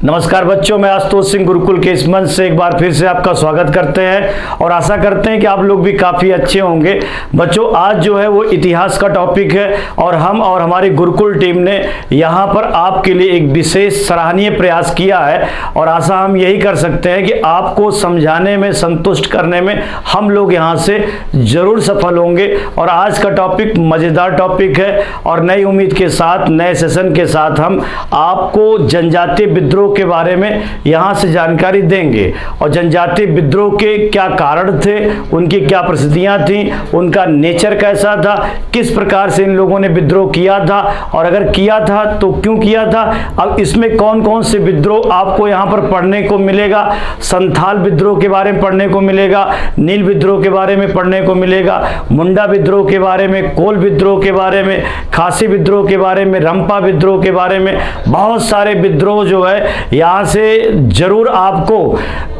नमस्कार बच्चों, मैं आशुतोष सिंह गुरुकुल के इस मंच से एक बार फिर से आपका स्वागत करते हैं और आशा करते हैं कि आप लोग भी काफ़ी अच्छे होंगे। बच्चों, आज जो है वो इतिहास का टॉपिक है और हम और हमारी गुरुकुल टीम ने यहाँ पर आपके लिए एक विशेष सराहनीय प्रयास किया है और आशा हम यही कर सकते हैं कि आपको समझाने में, संतुष्ट करने में हम लोग यहाँ से ज़रूर सफल होंगे। और आज का टॉपिक मज़ेदार टॉपिक है और नई उम्मीद के साथ, नए सेशन के साथ हम आपको जनजातीय विद्रोह के बारे में यहाँ से जानकारी देंगे और जनजातीय विद्रोह के क्या कारण थे, उनकी क्या परिस्थितियाँ थीं, उनका नेचर कैसा था, किस प्रकार से इन लोगों ने विद्रोह किया था और अगर किया था तो क्यों किया था। अब इसमें कौन कौन से विद्रोह आपको यहाँ पर पढ़ने को मिलेगा। संथाल विद्रोह के बारे में पढ़ने को मिलेगा, नील विद्रोह के बारे में पढ़ने को मिलेगा, मुंडा विद्रोह के बारे में, कोल विद्रोह के बारे में, खासी विद्रोह के बारे में, रंपा विद्रोह के बारे में। बहुत सारे विद्रोह जो है यहाँ से जरूर आपको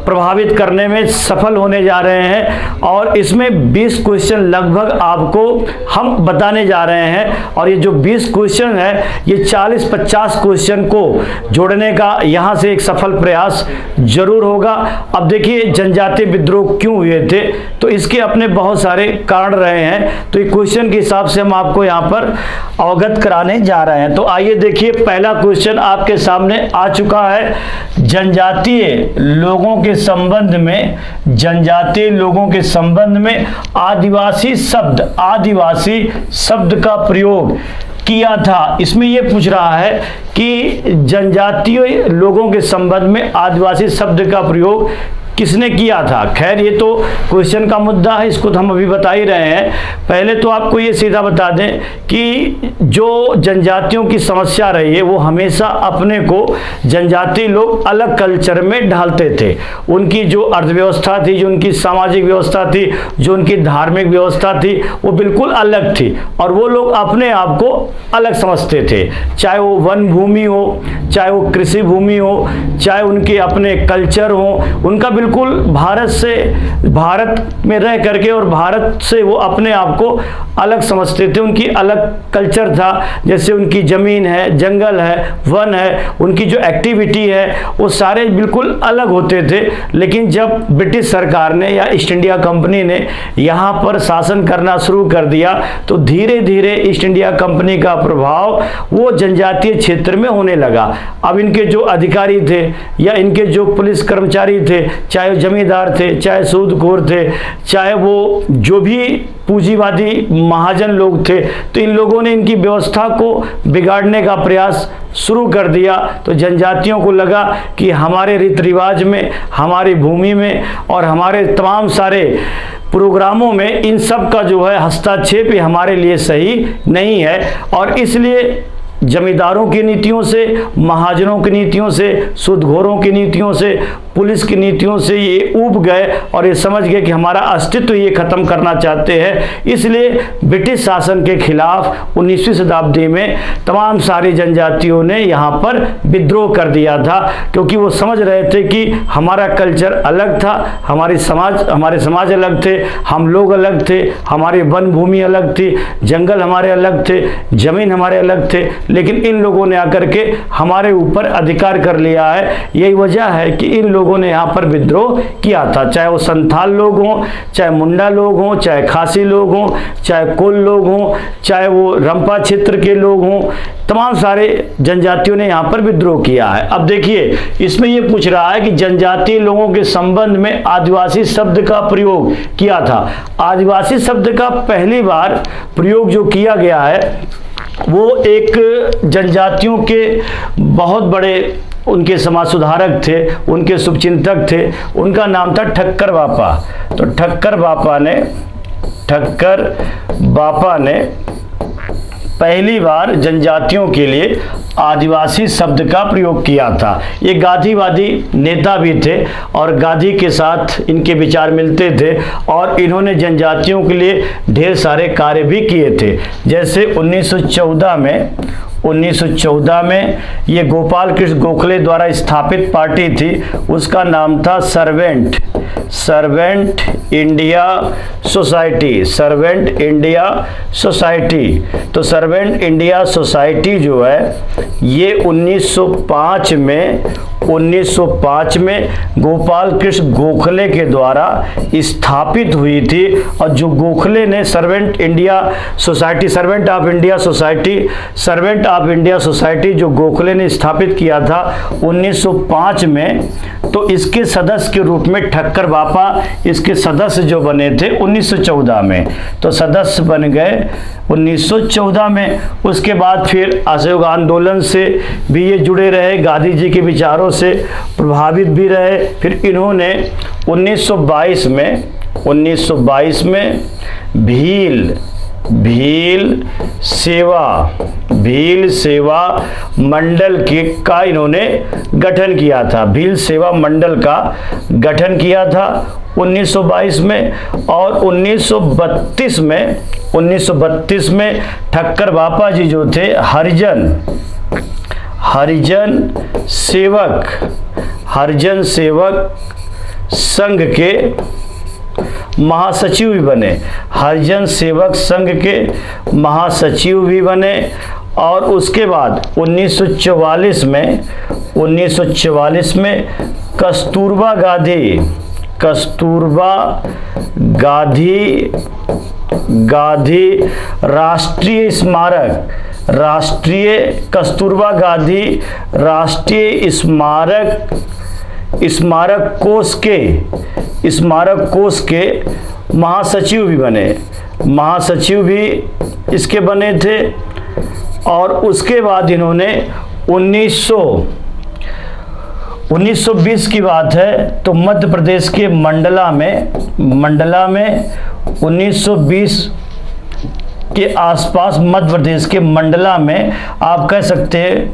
प्रभावित करने में सफल होने जा रहे हैं और इसमें 20 क्वेश्चन लगभग आपको हम बताने जा रहे हैं और ये जो 20 क्वेश्चन है ये 40-50 क्वेश्चन को जोड़ने का यहाँ से एक सफल प्रयास जरूर होगा। अब देखिए, जनजातीय विद्रोह क्यों हुए थे, तो इसके अपने बहुत सारे कारण रहे हैं, तो ये क्वेश्चन के हिसाब से हम आपको यहाँ पर अवगत कराने जा रहे हैं। तो आइए देखिए, पहला क्वेश्चन आपके सामने आ चुका है। जनजातीय लोगों के संबंध में, जनजातीय लोगों के संबंध में आदिवासी शब्द का प्रयोग किया था। इसमें यह पूछ रहा है कि जनजातीय लोगों के संबंध में आदिवासी शब्द का प्रयोग किसने किया था। खैर, ये तो क्वेश्चन का मुद्दा है, इसको तो हम अभी बता ही रहे हैं। पहले तो आपको ये सीधा बता दें कि जो जनजातियों की समस्या रही है वो हमेशा अपने को जनजातीय लोग अलग कल्चर में ढालते थे। उनकी जो अर्थव्यवस्था थी, जो उनकी सामाजिक व्यवस्था थी, जो उनकी धार्मिक व्यवस्था थी, वो बिल्कुल अलग थी और वो लोग अपने आप को अलग समझते थे। चाहे वो वन भूमि हो, चाहे वो कृषि भूमि हो, चाहे उनके अपने कल्चर हो, उनका बिल्कुल भारत में रह करके और भारत से वो अपने आप को अलग समझते थे। उनकी अलग कल्चर था, जैसे उनकी ज़मीन है, जंगल है, वन है, उनकी जो एक्टिविटी है वो सारे बिल्कुल अलग होते थे। लेकिन जब ब्रिटिश सरकार ने या ईस्ट इंडिया कंपनी ने यहाँ पर शासन करना शुरू कर दिया तो धीरे धीरे ईस्ट इंडिया कंपनी का प्रभाव वो जनजातीय क्षेत्र में होने लगा। अब इनके जो अधिकारी थे या इनके जो पुलिस कर्मचारी थे, चाहे जमींदार थे, चाहे सूदखोर थे, चाहे वो जो भी पूंजीवादी महाजन लोग थे, तो इन लोगों ने इनकी व्यवस्था को बिगाड़ने का प्रयास शुरू कर दिया। तो जनजातियों को लगा कि हमारे रीति रिवाज में, हमारी भूमि में और हमारे तमाम सारे प्रोग्रामों में इन सब का जो है हस्तक्षेप ये हमारे लिए सही नहीं है और इसलिए जमींदारों की नीतियों से, महाजनों की नीतियों से, सूदखोरों की नीतियों से, पुलिस की नीतियों से ये ऊब गए और ये समझ गए कि हमारा अस्तित्व ये खत्म करना चाहते हैं। इसलिए ब्रिटिश शासन के खिलाफ 19वीं शताब्दी में तमाम सारी जनजातियों ने यहाँ पर विद्रोह कर दिया था, क्योंकि वो समझ रहे थे कि हमारा कल्चर अलग था, हमारे समाज अलग थे, हम लोग अलग थे, हमारी वन भूमि अलग थी, जंगल हमारे अलग थे, जमीन हमारे अलग थे, लेकिन इन लोगों ने आकर के हमारे ऊपर अधिकार कर लिया है। यही वजह है कि इन लोगों ने यहाँ पर विद्रोह किया था। चाहे वो संथाल लोग हों, चाहे मुंडा लोग हों, चाहे खासी लोग हों, चाहे कोल लोग हों, चाहे वो रंपा क्षेत्र के लोग हों, तमाम सारे जनजातियों ने यहाँ पर विद्रोह किया है। अब देखिए, इसमें ये पूछ रहा है कि जनजातीय लोगों के संबंध में आदिवासी शब्द का प्रयोग किया था। आदिवासी शब्द का पहली बार प्रयोग जो किया गया है वो एक जनजातियों के बहुत बड़े उनके समाज सुधारक थे, उनके शुभचिंतक थे, उनका नाम था ठक्कर बापा। तो ठक्कर बापा ने पहली बार जनजातियों के लिए आदिवासी शब्द का प्रयोग किया था। ये गांधीवादी नेता भी थे और गांधी के साथ इनके विचार मिलते थे और इन्होंने जनजातियों के लिए ढेर सारे कार्य भी किए थे। जैसे 1914 में ये गोपाल कृष्ण गोखले द्वारा स्थापित पार्टी थी, उसका नाम था सर्वेंट इंडिया सोसाइटी। तो सर्वेंट इंडिया सोसाइटी जो है ये 1905 में 1905 में गोपाल कृष्ण गोखले के द्वारा स्थापित हुई थी। और जो गोखले ने सर्वेंट ऑफ इंडिया सोसाइटी जो गोखले ने स्थापित किया था 1905 में, तो इसके सदस्य के रूप में ठक्कर बापा इसके सदस्य जो बने थे 1914 में, तो सदस्य बन गए 1914 में। उसके बाद फिर असहयोग आंदोलन से भी ये जुड़े रहे, गांधी जी के विचारों से प्रभावित भी रहे। फिर इन्होंने 1922 में भील सेवा मंडल का इन्होंने गठन किया था। भील सेवा मंडल का गठन किया था 1922 में। और 1932 में ठक्कर बापा जी जो थे हरिजन सेवक संघ के महासचिव भी बने। हरिजन सेवक संघ के महासचिव भी बने। और उसके बाद 1944 में कस्तूरबा गांधी राष्ट्रीय स्मारक कोष के महासचिव भी बने। महासचिव भी इसके बने थे। और उसके बाद इन्होंने 1920 की बात है, तो मध्य प्रदेश के मंडला में 1920 के आसपास मध्य प्रदेश के मंडला में आप कह सकते हैं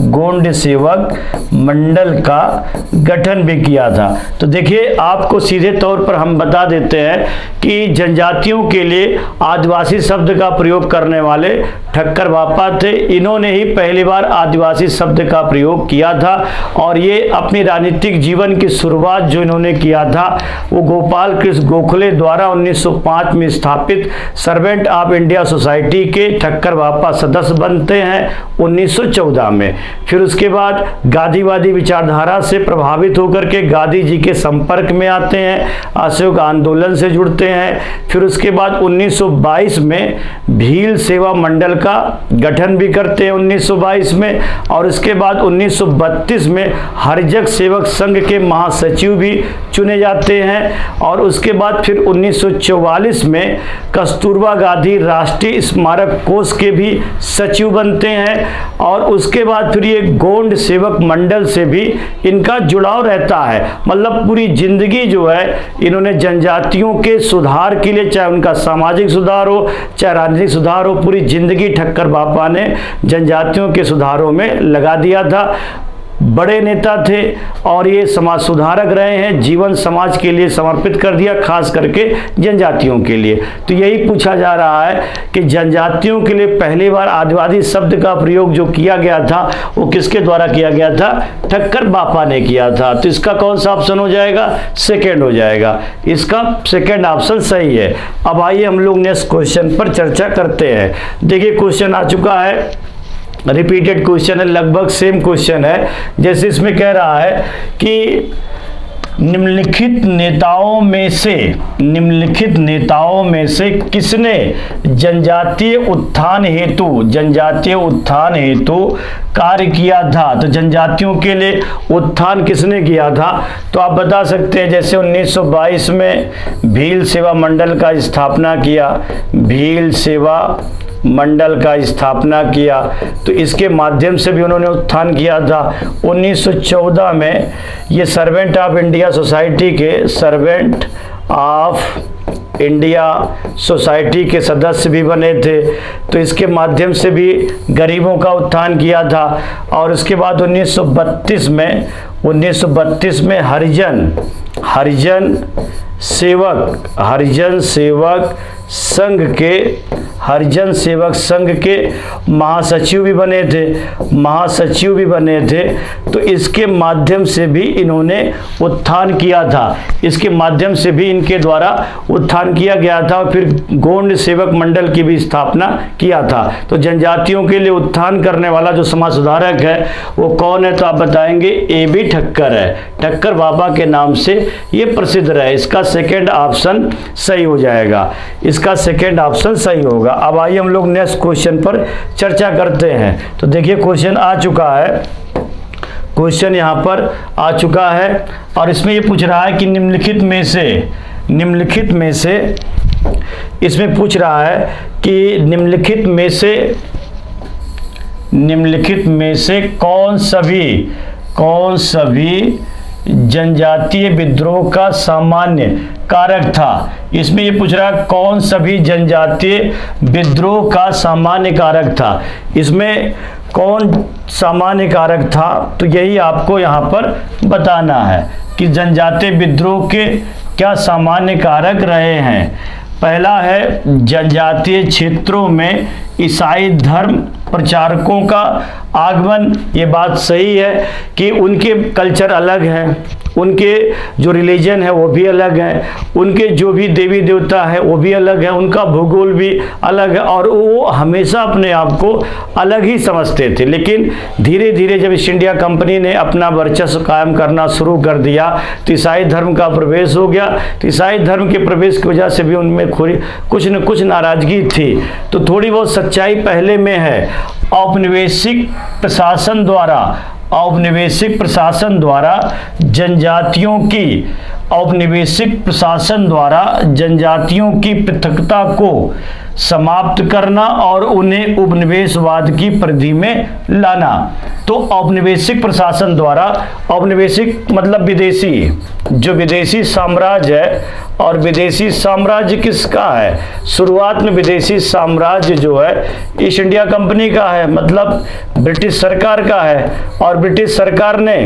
गोंड सेवक मंडल का गठन भी किया था। तो देखिए, आपको सीधे तौर पर हम बता देते हैं कि जनजातियों के लिए आदिवासी शब्द का प्रयोग करने वाले ठक्कर बापा थे। इन्होंने ही पहली बार आदिवासी शब्द का प्रयोग किया था। और ये अपनी राजनीतिक जीवन की शुरुआत जो इन्होंने किया था वो गोपाल कृष्ण गोखले द्वारा 1905 में स्थापित सर्वेंट ऑफ इंडिया सोसाइटी के ठक्कर बापा सदस्य बनते हैं 1914 में। फिर उसके बाद गांधीवादी विचारधारा से प्रभावित होकर के गांधी जी के संपर्क में आते हैं, असहयोग आंदोलन से जुड़ते हैं। फिर उसके बाद 1922 में भील सेवा मंडल का गठन भी करते हैं 1922 में। और उसके बाद 1932 में हरिजन सेवक संघ के महासचिव भी चुने जाते हैं। और उसके बाद फिर 1944 में कस्तूरबा गांधी राष्ट्रीय स्मारक कोष के भी सचिव बनते हैं। और उसके बाद फिर ये गोंड सेवक मंडल से भी इनका जुड़ाव रहता है। मतलब पूरी जिंदगी जो है इन्होंने जनजातियों के सुधार के लिए, चाहे उनका सामाजिक सुधार हो चाहे राजनीतिक सुधार हो, पूरी जिंदगी ठक्कर बापा ने जनजातियों के सुधारों में लगा दिया था। बड़े नेता थे और ये समाज सुधारक रहे हैं, जीवन समाज के लिए समर्पित कर दिया, खास करके जनजातियों के लिए। तो यही पूछा जा रहा है कि जनजातियों के लिए पहली बार आदिवासी शब्द का प्रयोग जो किया गया था वो किसके द्वारा किया गया था? ठक्कर बापा ने किया था। तो इसका कौन सा ऑप्शन हो जाएगा? सेकेंड हो जाएगा। इसका सेकेंड ऑप्शन सही है। अब आइए हम लोग नेक्स्ट क्वेश्चन पर चर्चा करते हैं। देखिए, क्वेश्चन आ चुका है, रिपीटेड क्वेश्चन है, लगभग सेम क्वेश्चन है। जैसे इसमें कह रहा है कि निम्नलिखित नेताओं में से किसने जनजातीय उत्थान हेतु कार्य किया था? तो जनजातियों के लिए उत्थान किसने किया था? तो आप बता सकते हैं, जैसे 1922 में भील सेवा मंडल का स्थापना किया, तो इसके माध्यम से भी उन्होंने उत्थान किया था। 1914 में ये सर्वेंट ऑफ इंडिया सोसाइटी के सदस्य भी बने थे, तो इसके माध्यम से भी गरीबों का उत्थान किया था। और उसके बाद 1932 में हरिजन सेवक हरिजन सेवक संघ के महासचिव भी बने थे। तो इसके माध्यम से भी इन्होंने उत्थान किया था, इसके माध्यम से भी इनके द्वारा उत्थान किया गया था। और फिर गोंड सेवक मंडल की भी स्थापना किया था। तो जनजातियों के लिए उत्थान करने वाला जो समाज सुधारक है वो कौन है, तो आप बताएंगे AB ठक्कर है। ठक्कर बाबा के नाम से ये प्रसिद्ध रहे। इसका सेकंड ऑप्शन सही हो जाएगा, इसका सेकंड ऑप्शन सही होगा। अब आइए हम लोग नेक्स्ट क्वेश्चन पर चर्चा करते हैं। तो देखिए क्वेश्चन आ चुका है, क्वेश्चन यहाँ पर आ चुका है और इसमें ये पूछ रहा है कि निम्नलिखित में से इसमें पूछ रहा है कि निम्नलिखित में से कौन सभी जनजातीय विद्रोह का सामान्य कारक था। इसमें ये पूछ रहा है कौन सभी जनजातीय विद्रोह का सामान्य कारक था। इसमें कौन सामान्य कारक था, तो यही आपको यहाँ पर बताना है कि जनजातीय विद्रोह के क्या सामान्य कारक रहे हैं। पहला है जनजातीय क्षेत्रों में ईसाई धर्म प्रचारकों का आगमन। ये बात सही है कि उनके कल्चर अलग हैं, उनके जो रिलीजन है वो भी अलग है, उनके जो भी देवी देवता है वो भी अलग है, उनका भूगोल भी अलग है और वो हमेशा अपने आप को अलग ही समझते थे। लेकिन धीरे धीरे जब ईस्ट इंडिया कंपनी ने अपना वर्चस्व कायम करना शुरू कर दिया तो ईसाई धर्म का प्रवेश हो गया। तो ईसाई धर्म के प्रवेश की वजह से भी उनमें कुछ न कुछ नाराजगी थी। तो थोड़ी बहुत सच्चाई पहले में है। औपनिवेशिक प्रशासन द्वारा जनजातियों की पृथकता को समाप्त करना और उन्हें उपनिवेशवाद की परिधि में लाना। तो औपनिवेशिक प्रशासन द्वारा, औपनिवेशिक मतलब विदेशी, जो विदेशी साम्राज्य है, और विदेशी साम्राज्य किसका है, शुरुआत में विदेशी साम्राज्य जो है ईस्ट इंडिया कंपनी का है, मतलब ब्रिटिश सरकार का है। और ब्रिटिश सरकार ने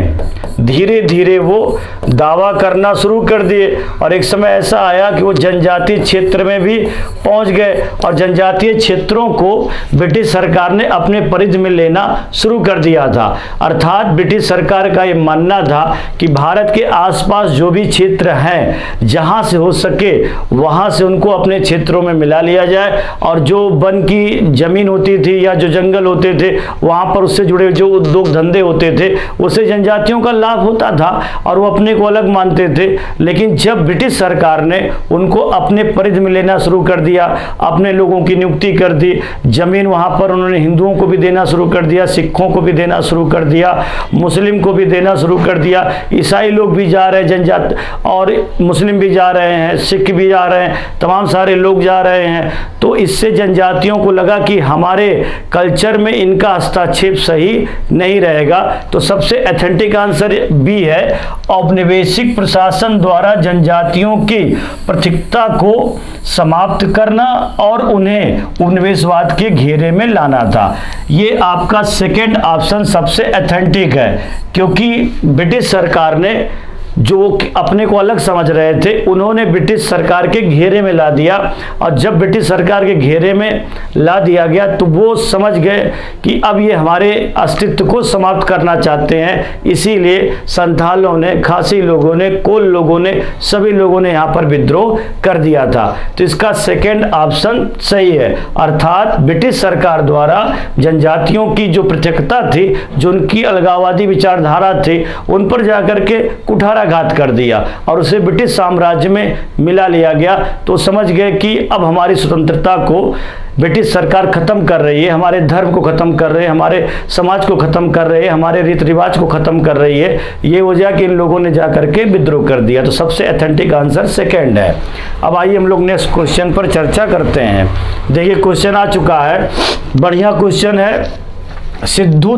धीरे धीरे वो दावा करना शुरू कर दिए और एक समय ऐसा आया कि वो जनजातीय क्षेत्र में भी पहुंच गए और जनजातीय क्षेत्रों को ब्रिटिश सरकार ने अपने परिधि में लेना शुरू कर दिया था। अर्थात ब्रिटिश सरकार का ये मानना था कि भारत के आसपास जो भी क्षेत्र हैं, जहां से हो सके वहां से उनको अपने क्षेत्रों में मिला लिया जाए और जो वन की जमीन होती थी या जो जंगल होते थे वहां पर उससे जुड़े जो उद्योग धंधे होते थे उससे जनजातियों का लाभ होता था और वो अपने को अलग मानते थे। लेकिन जब ब्रिटिश सरकार ने उनको अपने परिधि में लेना शुरू कर दिया, अपने लोगों की नियुक्ति कर दी, जमीन वहां पर उन्होंने हिंदुओं को भी देना शुरू कर दिया, सिखों को भी देना शुरू कर दिया, मुस्लिम को भी देना शुरू कर दिया, ईसाई लोग भी जा रहे हैं जनजाति और मुस्लिम भी जा रहे हैं, सिख भी जा रहे हैं, तमाम सारे लोग जा रहे हैं। तो इससे जनजातियों को लगा कि हमारे कल्चर में इनका हस्तक्षेप सही नहीं रहेगा। तो सबसे एथेंटिक आंसर बी है, औपनिवेशिक प्रशासन द्वारा जनजातियों की पृथकता को समाप्त करना और उन्हें उपनिवेशवाद के घेरे में लाना था। ये आपका सेकंड ऑप्शन सबसे एथेंटिक है, क्योंकि ब्रिटिश सरकार ने जो अपने को अलग समझ रहे थे उन्होंने ब्रिटिश सरकार के घेरे में ला दिया और जब ब्रिटिश सरकार के घेरे में ला दिया गया तो वो समझ गए कि अब ये हमारे अस्तित्व को समाप्त करना चाहते हैं। इसीलिए संथालों ने, खासी लोगों ने, कोल लोगों ने, सभी लोगों ने यहाँ पर विद्रोह कर दिया था। तो इसका सेकेंड ऑप्शन सही है, अर्थात ब्रिटिश सरकार द्वारा जनजातियों की जो पृथकता थी, जो उनकी अलगाववादी विचारधारा थी, उन पर जाकर के कुठाराघात कर दिया और उसे ब्रिटिश साम्राज्य में मिला लिया गया। तो समझ गए कि अब हमारी स्वतंत्रता को ब्रिटिश सरकार खत्म कर रही है, हमारे धर्म को खत्म कर रही है, हमारे समाज को खत्म कर रही है, हमारे रीति रिवाज को खत्म कर रही है। ये वजह कि इन लोगों ने जाकर के विद्रोह कर दिया। तो सबसे एथेंटिक आंसर सेकंड है। अब आइए हम लोग नेक्स्ट क्वेश्चन पर चर्चा करते हैं। देखिए क्वेश्चन आ चुका है, बढ़िया क्वेश्चन है। सिद्धू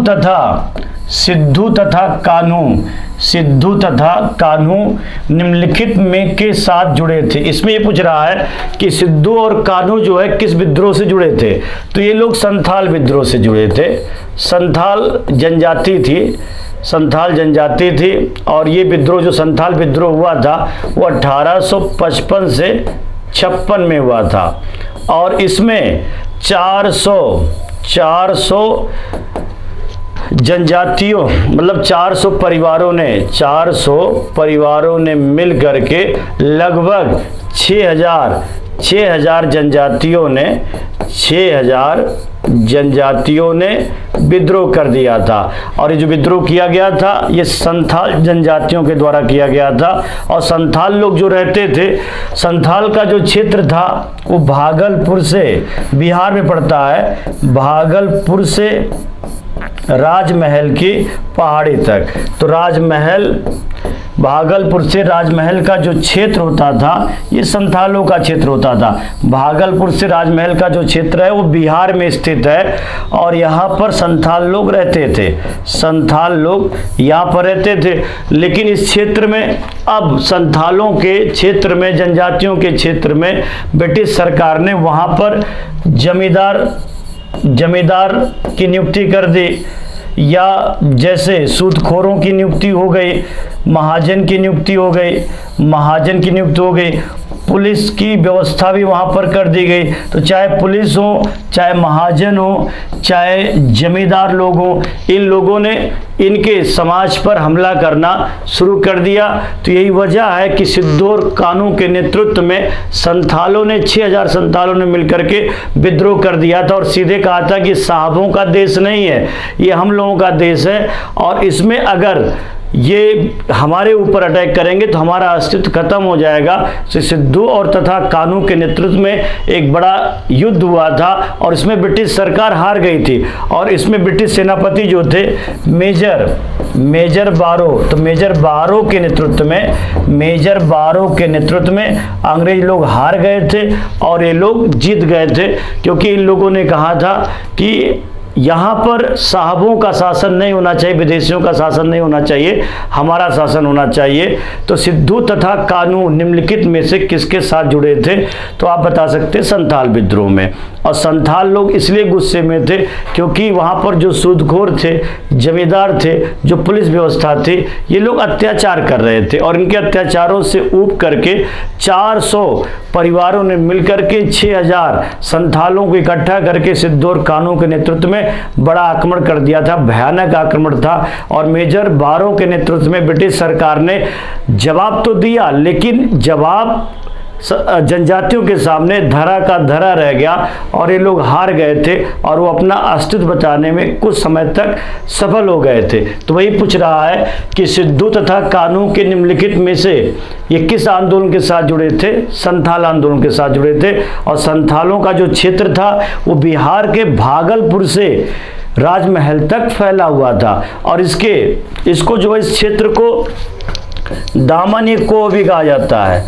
तथा कान्हू निम्नलिखित में के साथ जुड़े थे। इसमें ये पूछ रहा है कि सिद्धू और कान्हू जो है किस विद्रोह से जुड़े थे। तो ये लोग संथाल विद्रोह से जुड़े थे। संथाल जनजाति थी और ये विद्रोह, जो संथाल विद्रोह हुआ था वो 1855 से 56 में हुआ था। और इसमें 400 जनजातियों मतलब 400 परिवारों ने मिल करके लगभग 6,000 जनजातियों ने विद्रोह कर दिया था। और ये जो विद्रोह किया गया था ये संथाल जनजातियों के द्वारा किया गया था। और संथाल लोग जो रहते थे, संथाल का जो क्षेत्र था वो भागलपुर से, बिहार में पड़ता है, भागलपुर से राजमहल की पहाड़ी तक। तो भागलपुर से राजमहल का जो क्षेत्र होता था ये संथालों का क्षेत्र होता था। भागलपुर से राजमहल का जो क्षेत्र है वो बिहार में स्थित है और यहाँ पर संथाल लोग रहते थे। संथाल लोग यहाँ पर रहते थे, लेकिन इस क्षेत्र में अब संथालों के क्षेत्र में, जनजातियों के क्षेत्र में ब्रिटिश सरकार ने वहाँ पर जमींदार की नियुक्ति कर दी, या जैसे सूदखोरों की नियुक्ति हो गई, महाजन की नियुक्ति हो गई, पुलिस की व्यवस्था भी वहाँ पर कर दी गई। तो चाहे पुलिस हो, चाहे महाजन हो, चाहे जमींदार लोग हो, इन लोगों ने इनके समाज पर हमला करना शुरू कर दिया। तो यही वजह है कि सिद्धू और कान्हू के नेतृत्व में 6,000 संथालों ने मिलकर के विद्रोह कर दिया था और सीधे कहा था कि साहबों का देश नहीं है, ये हम लोगों का देश है और इसमें अगर ये हमारे ऊपर अटैक करेंगे तो हमारा अस्तित्व खत्म हो जाएगा। तो सिद्धू और तथा कान्हू के नेतृत्व में एक बड़ा युद्ध हुआ था और इसमें ब्रिटिश सरकार हार गई थी। और इसमें ब्रिटिश सेनापति जो थे मेजर बारो, तो मेजर बारो के नेतृत्व में अंग्रेज लोग हार गए थे और ये लोग जीत गए थे, क्योंकि इन लोगों ने कहा था कि यहाँ पर साहबों का शासन नहीं होना चाहिए, विदेशियों का शासन नहीं होना चाहिए, हमारा शासन होना चाहिए। तो सिद्धू तथा कान्हू निम्नलिखित में से किसके साथ जुड़े थे? तो आप बता सकते हैं संथाल विद्रोह में। और संथाल लोग इसलिए गुस्से में थे क्योंकि वहाँ पर जो सूदखोर थे, जमींदार थे, जो पुलिस व्यवस्था थी, ये लोग अत्याचार कर रहे थे और इनके अत्याचारों से ऊब करके 400 परिवारों ने मिलकर के 6,000 संथालों को इकट्ठा करके सिद्धू और कान्हू के नेतृत्व में बड़ा आक्रमण कर दिया था। भयानक आक्रमण था और मेजर बारो के नेतृत्व में ब्रिटिश सरकार ने जवाब तो दिया, लेकिन जवाब जनजातियों के सामने धरा का धरा रह गया और ये लोग हार गए थे और वो अपना अस्तित्व बचाने में कुछ समय तक सफल हो गए थे। तो वही पूछ रहा है कि सिद्धू तथा कान्हू के निम्नलिखित में से ये किस आंदोलन के साथ जुड़े थे? संथाल आंदोलन के साथ जुड़े थे। और संथालों का जो क्षेत्र था वो बिहार के भागलपुर से राजमहल तक फैला हुआ था और इसको जो इस क्षेत्र को दामन-ए-को भी कहा जाता है,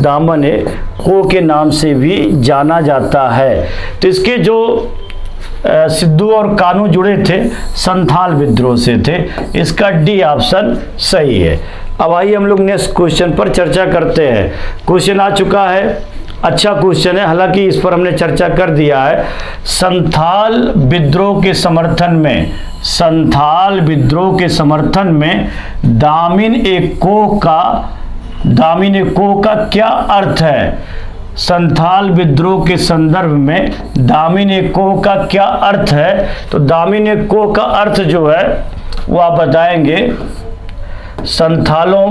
दामन-ए-को के नाम से भी जाना जाता है। तो इसके जो सिद्धू और कान्हू जुड़े थे संथाल विद्रोह से थे, इसका डी ऑप्शन सही है। अब आइए हम लोग नेक्स्ट क्वेश्चन पर चर्चा करते हैं। क्वेश्चन आ चुका है, अच्छा क्वेश्चन है, हालांकि इस पर हमने चर्चा कर दिया है। संथाल विद्रोह के समर्थन में दामन-ए-को का क्या अर्थ है? संथाल विद्रोह के संदर्भ में दामन-ए-को का क्या अर्थ है? तो दामन-ए-को का अर्थ जो है वो आप बताएंगे, संथालों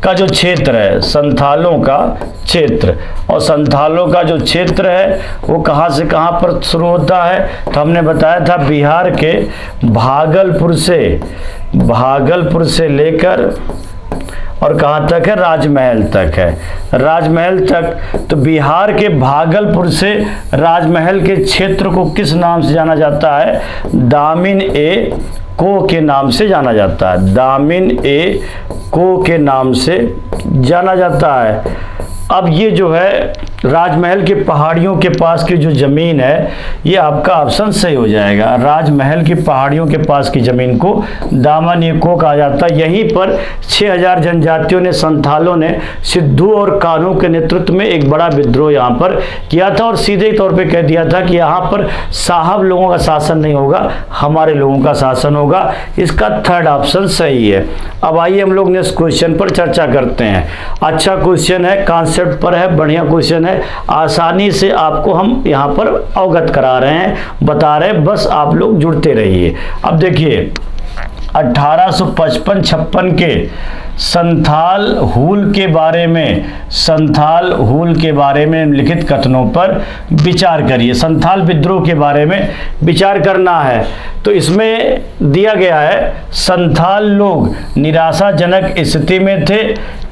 का जो क्षेत्र है, संथालों का क्षेत्र। और संथालों का जो क्षेत्र है वो कहाँ से कहाँ पर शुरू होता है? तो हमने बताया था बिहार के भागलपुर से लेकर और कहाँ तक है? राजमहल तक है, राजमहल तक। तो बिहार के भागलपुर से राजमहल के क्षेत्र को किस नाम से जाना जाता है? दामन-ए-को के नाम से जाना जाता है, दामन-ए-को के नाम से जाना जाता है। अब ये जो है राजमहल के पहाड़ियों के पास की जो ज़मीन है, ये आपका ऑप्शन सही हो जाएगा। राजमहल की पहाड़ियों के पास की ज़मीन को दामन-ए-को कहा जाता है। यहीं पर 6,000 जनजातियों ने, संथालों ने सिद्धू और कान्हू के नेतृत्व में एक बड़ा विद्रोह यहाँ पर किया था और सीधे तौर पे कह दिया था कि यहाँ पर साहब लोगों का शासन नहीं होगा, हमारे लोगों का शासन होगा। इसका थर्ड ऑप्शन सही है। अब आइए हम लोग नेक्स्ट क्वेश्चन पर चर्चा करते हैं। अच्छा क्वेश्चन है, कांस्य कॉन्सेप्ट पर है, बढ़िया क्वेश्चन है, आसानी से आपको हम यहाँ पर अवगत करा रहे हैं, बता रहे हैं, बस आप लोग जुड़ते रहिए। अब देखिए 1855-56 के संथाल हूल के बारे में लिखित कथनों पर विचार करिए। संथाल विद्रोह के बारे में विचार करना है। तो इसमें दिया गया है, संथाल लोग निराशाजनक स्थिति में थे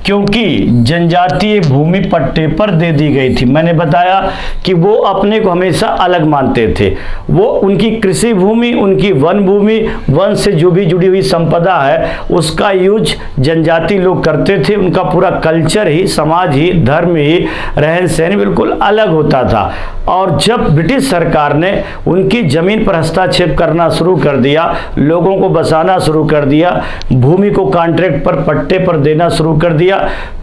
क्योंकि जनजातीय भूमि पट्टे पर दे दी गई थी। मैंने बताया कि वो अपने को हमेशा अलग मानते थे। वो उनकी कृषि भूमि, उनकी वन भूमि, वन से जो भी जुड़ी हुई संपदा है उसका यूज जनजाति लोग करते थे। उनका पूरा कल्चर ही, समाज ही, धर्म ही, रहन सहन बिल्कुल अलग होता था। और जब ब्रिटिश सरकार ने उनकी ज़मीन पर हस्तक्षेप करना शुरू कर दिया, लोगों को बसाना शुरू कर दिया, भूमि को कॉन्ट्रैक्ट पर पट्टे पर देना शुरू कर दिया,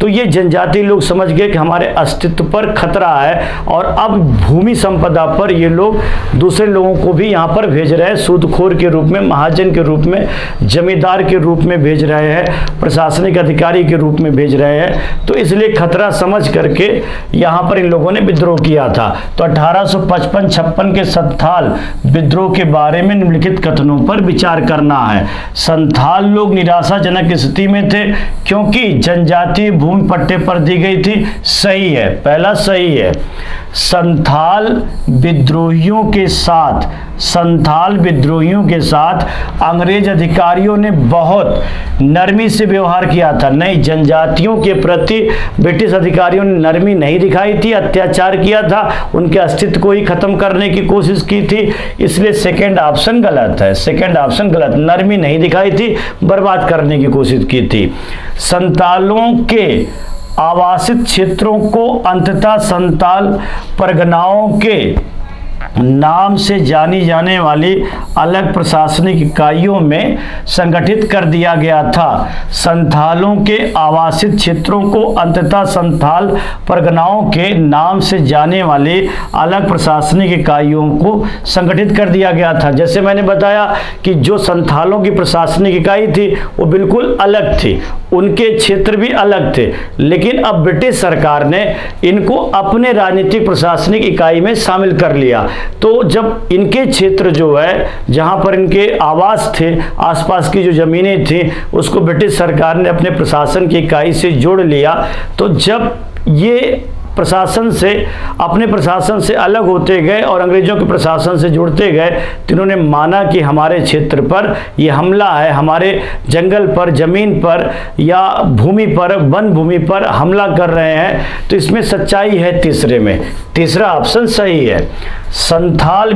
तो ये जनजाति लोग समझ गए कि हमारे अस्तित्व पर खतरा है और अब भूमि संपदा पर ये लोग दूसरे लोगों को भी यहाँ पर भेज रहे हैं, सूदखोर के रूप में, महाजन के रूप में, जमींदार के रूप में भेज रहे हैं, प्रशासनिक अधिकारी के रूप में भेज रहे हैं। तो इसलिए खतरा समझ करके यहाँ पर इन लोगों ने विद्रोह किया था। तो 1855-56 के संथाल विद्रोह के बारे में निम्नलिखित कथनों पर विचार करना है। संथाल लोग निराशाजनक स्थिति में थे क्योंकि जनजातीय भूमि पट्टे पर दी गई थी। सही है, पहला सही है। संथाल विद्रोहियों के साथ अंग्रेज अधिकारियों ने बहुत नरमी से व्यवहार किया था। नहीं, जनजातियों के प्रति ब्रिटिश अधिकारियों ने नरमी नहीं दिखाई थी, अत्याचार किया था, उनके अस्तित्व को ही खत्म करने की कोशिश की थी। इसलिए सेकंड ऑप्शन गलत है, सेकंड ऑप्शन गलत। नरमी नहीं दिखाई थी, बर्बाद करने की कोशिश की थी। संथालों के आवासित क्षेत्रों को अंततः संथाल परगनाओं के नाम से जानी जाने वाली अलग प्रशासनिक इकाइयों में संगठित कर दिया गया था। संथालों के आवासित क्षेत्रों को अंततः संथाल परगनाओं के नाम से जाने वाली अलग प्रशासनिक इकाइयों को संगठित कर दिया गया था। जैसे मैंने बताया कि जो संथालों की प्रशासनिक इकाई थी वो बिल्कुल अलग थी, उनके क्षेत्र भी अलग थे, लेकिन अब ब्रिटिश सरकार ने इनको अपने राजनीतिक प्रशासनिक इकाई में शामिल कर लिया। तो जब इनके क्षेत्र जो है, जहां पर इनके आवास थे, आसपास की जो जमीनें थी, उसको ब्रिटिश सरकार ने अपने प्रशासन की इकाई से जोड़ लिया। तो जब ये प्रशासन से, अपने प्रशासन से अलग होते गए और अंग्रेजों के प्रशासन से जुड़ते गए, तो इन्होंने माना कि हमारे क्षेत्र पर ये हमला है, हमारे जंगल पर, जमीन पर या भूमि पर, वन भूमि पर हमला कर रहे हैं। तो इसमें सच्चाई है तीसरे में, तीसरा ऑप्शन सही है। संथाल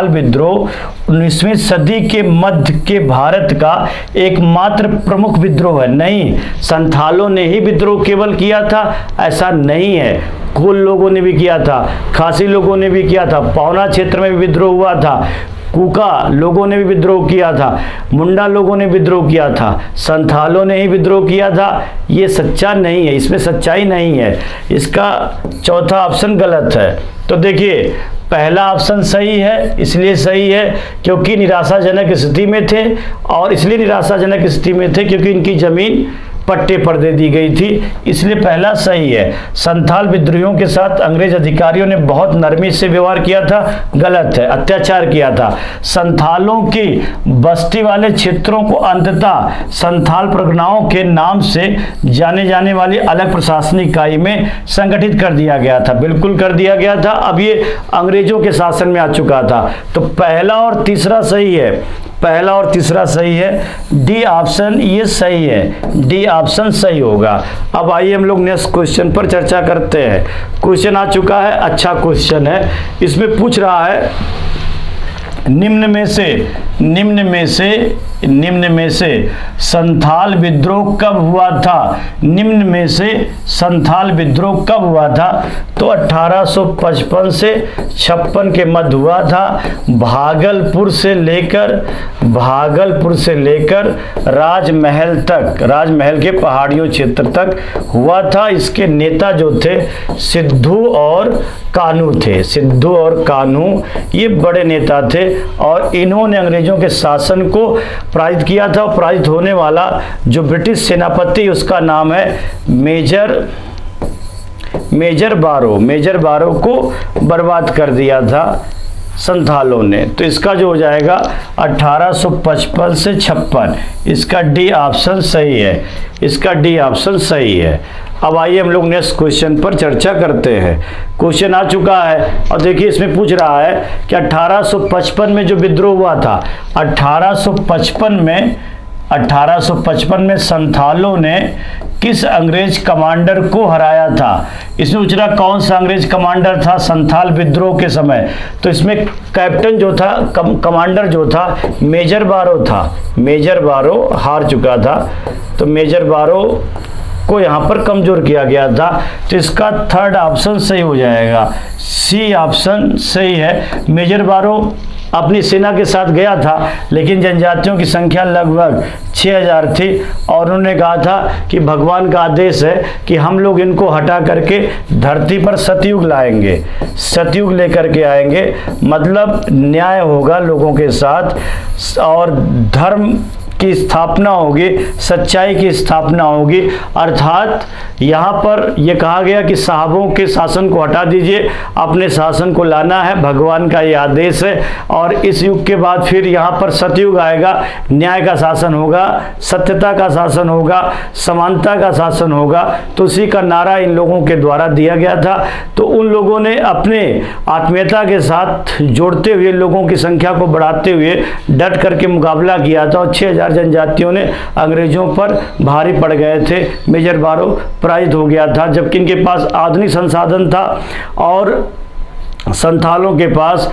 विद्रोह 19वीं सदी के मध्य के भारत का एकमात्र प्रमुख विद्रोह है। नहीं, संथालों ने ही विद्रोह केवल किया था ऐसा नहीं है, कोल लोगों ने भी किया था, खासी लोगों ने भी किया था, पौना क्षेत्र में भी विद्रोह हुआ था, कुका लोगों ने भी विद्रोह किया था, मुंडा लोगों ने विद्रोह किया था, संथालों ने ही विद्रोह किया था। ये सच्चा नहीं है, इसमें सच्चाई नहीं है। इसका चौथा ऑप्शन गलत है। तो देखिए, पहला ऑप्शन सही है, इसलिए सही है क्योंकि निराशाजनक स्थिति में थे, और इसलिए निराशाजनक स्थिति में थे क्योंकि इनकी जमीन पट्टे पर दे दी गई थी, इसलिए पहला सही है। संथाल विद्रोहियों के साथ अंग्रेज अधिकारियों ने बहुत नरमी से व्यवहार किया था, गलत है, अत्याचार किया था। संथालों की बस्ती वाले क्षेत्रों को अंततः संथाल परगनाओं के नाम से जाने जाने वाली अलग प्रशासनिक इकाई में संगठित कर दिया गया था, बिल्कुल कर दिया गया था। अब ये अंग्रेजों के शासन में आ चुका था। तो पहला और तीसरा सही है, पहला और तीसरा सही है। डी ऑप्शन ये सही है, डी ऑप्शन सही होगा। अब आइए हम लोग नेक्स्ट क्वेश्चन पर चर्चा करते हैं। क्वेश्चन आ चुका है, अच्छा क्वेश्चन है। इसमें पूछ रहा है निम्न में से संथाल विद्रोह कब हुआ था? निम्न में से संथाल विद्रोह कब हुआ था? तो 1855 से 56 के मध्य हुआ था। भागलपुर से लेकर राजमहल तक, राजमहल के पहाड़ियों क्षेत्र तक हुआ था। इसके नेता जो थे सिद्धू और कान्हू थे, सिद्धू और कान्हू ये बड़े नेता थे और इन्होंने अंग्रेजों के शासन को पराजित किया था। और पराजित होने वाला जो ब्रिटिश सेनापति उसका नाम है मेजर मेजर बारो को बर्बाद कर दिया था संथालों ने। तो इसका जो हो जाएगा 1855 से 56, इसका डी ऑप्शन सही है, इसका डी ऑप्शन सही है। अब आइए हम लोग नेक्स्ट क्वेश्चन पर चर्चा करते हैं। क्वेश्चन आ चुका है और देखिए इसमें पूछ रहा है कि 1855 में जो विद्रोह हुआ था, 1855 में संथालों ने किस अंग्रेज कमांडर को हराया था। इसमें पूछ रहा कौन सा अंग्रेज कमांडर था संथाल विद्रोह के समय। तो इसमें कैप्टन जो था, कमांडर जो था मेजर बारो था। मेजर बारो हार चुका था, तो मेजर बारो को यहाँ पर कमजोर किया गया था। तो इसका थर्ड ऑप्शन सही हो जाएगा, सी ऑप्शन सही है। मेजर बारो अपनी सेना के साथ गया था, लेकिन जनजातियों की संख्या लगभग 6000 थी और उन्होंने कहा था कि भगवान का आदेश है कि हम लोग इनको हटा करके धरती पर सतयुग लाएंगे, सतयुग लेकर के आएंगे, मतलब न्याय होगा लोगों के साथ और धर्म की स्थापना होगी, सच्चाई की स्थापना होगी। अर्थात यहाँ पर यह कहा गया कि साहबों के शासन को हटा दीजिए, अपने शासन को लाना है, भगवान का ये आदेश है। और इस युग के बाद फिर यहाँ पर सतयुग आएगा, न्याय का शासन होगा, सत्यता का शासन होगा, समानता का शासन होगा। तो उसी का नारा इन लोगों के द्वारा दिया गया था। तो उन लोगों ने अपने आत्मीयता के साथ जोड़ते हुए, लोगों की संख्या को बढ़ाते हुए डट करके मुकाबला किया था और 6000 जनजातियों ने अंग्रेजों पर भारी पड़ गए थे। मेजर बारो पराजित हो गया था, जबकि इनके पास आधुनिक संसाधन था और संथालों के पास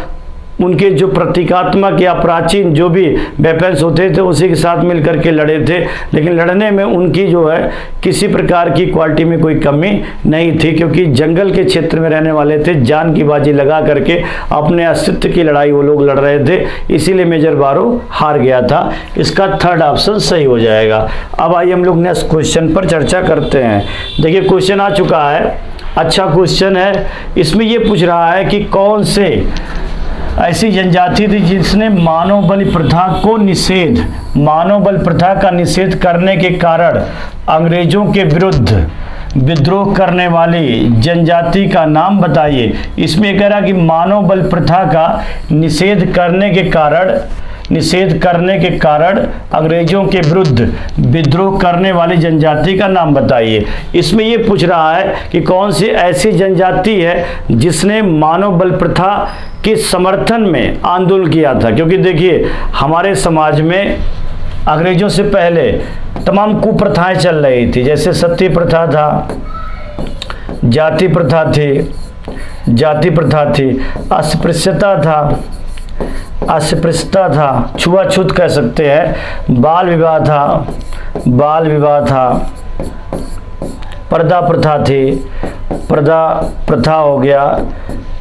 उनके जो प्रतीकात्मक या प्राचीन जो भी वेपन्स होते थे उसी के साथ मिलकर के लड़े थे। लेकिन लड़ने में उनकी जो है किसी प्रकार की क्वालिटी में कोई कमी नहीं थी, क्योंकि जंगल के क्षेत्र में रहने वाले थे, जान की बाजी लगा करके अपने अस्तित्व की लड़ाई वो लोग लड़ रहे थे, इसीलिए मेजर बारो हार गया था। इसका थर्ड ऑप्शन सही हो जाएगा। अब आइए हम लोग नेक्स्ट क्वेश्चन पर चर्चा करते हैं। देखिए क्वेश्चन आ चुका है, अच्छा क्वेश्चन है। इसमें ये पूछ रहा है कि कौन से ऐसी जनजाति थी जिसने मानव बलि प्रथा का निषेध करने के कारण अंग्रेजों के विरुद्ध विद्रोह करने वाली जनजाति का नाम बताइए। इसमें कह रहा कि मानव बलि प्रथा का निषेध करने के कारण अंग्रेजों के विरुद्ध विद्रोह करने वाली जनजाति का नाम बताइए। इसमें ये पूछ रहा है कि कौन सी ऐसी जनजाति है जिसने मानव बल प्रथा के समर्थन में आंदोलन किया था। क्योंकि देखिए हमारे समाज में अंग्रेजों से पहले तमाम कुप्रथाएं चल रही थी, जैसे सती प्रथा था, जाति प्रथा थी, अस्पृश्यता था, छुआछूत कह सकते हैं, बाल विवाह था, पर्दा प्रथा थी, पर्दा प्रथा हो गया,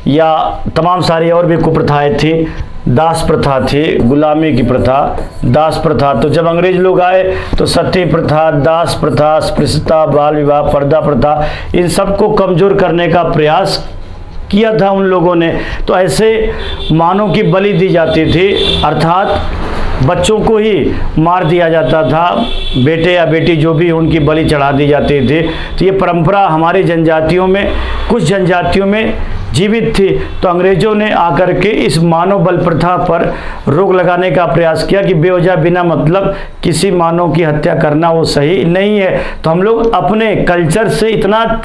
या तमाम सारी और भी कुप्रथाएं थी, दास प्रथा थी, गुलामी की प्रथा, दास प्रथा। तो जब अंग्रेज लोग आए तो सती प्रथा, दास प्रथा, अस्पृश्यता, बाल विवाह, पर्दा प्रथा, इन सबको कमजोर करने का प्रयास किया था उन लोगों ने। तो ऐसे मानव की बलि दी जाती थी, अर्थात बच्चों को ही मार दिया जाता था, बेटे या बेटी जो भी उनकी बलि चढ़ा दी जाती थी। तो ये परंपरा हमारी जनजातियों में, कुछ जनजातियों में जीवित थी। तो अंग्रेजों ने आकर के इस मानव बल प्रथा पर रोक लगाने का प्रयास किया कि बेवजह बिना मतलब किसी मानव की हत्या करना वो सही नहीं है। तो हम लोग अपने कल्चर से इतना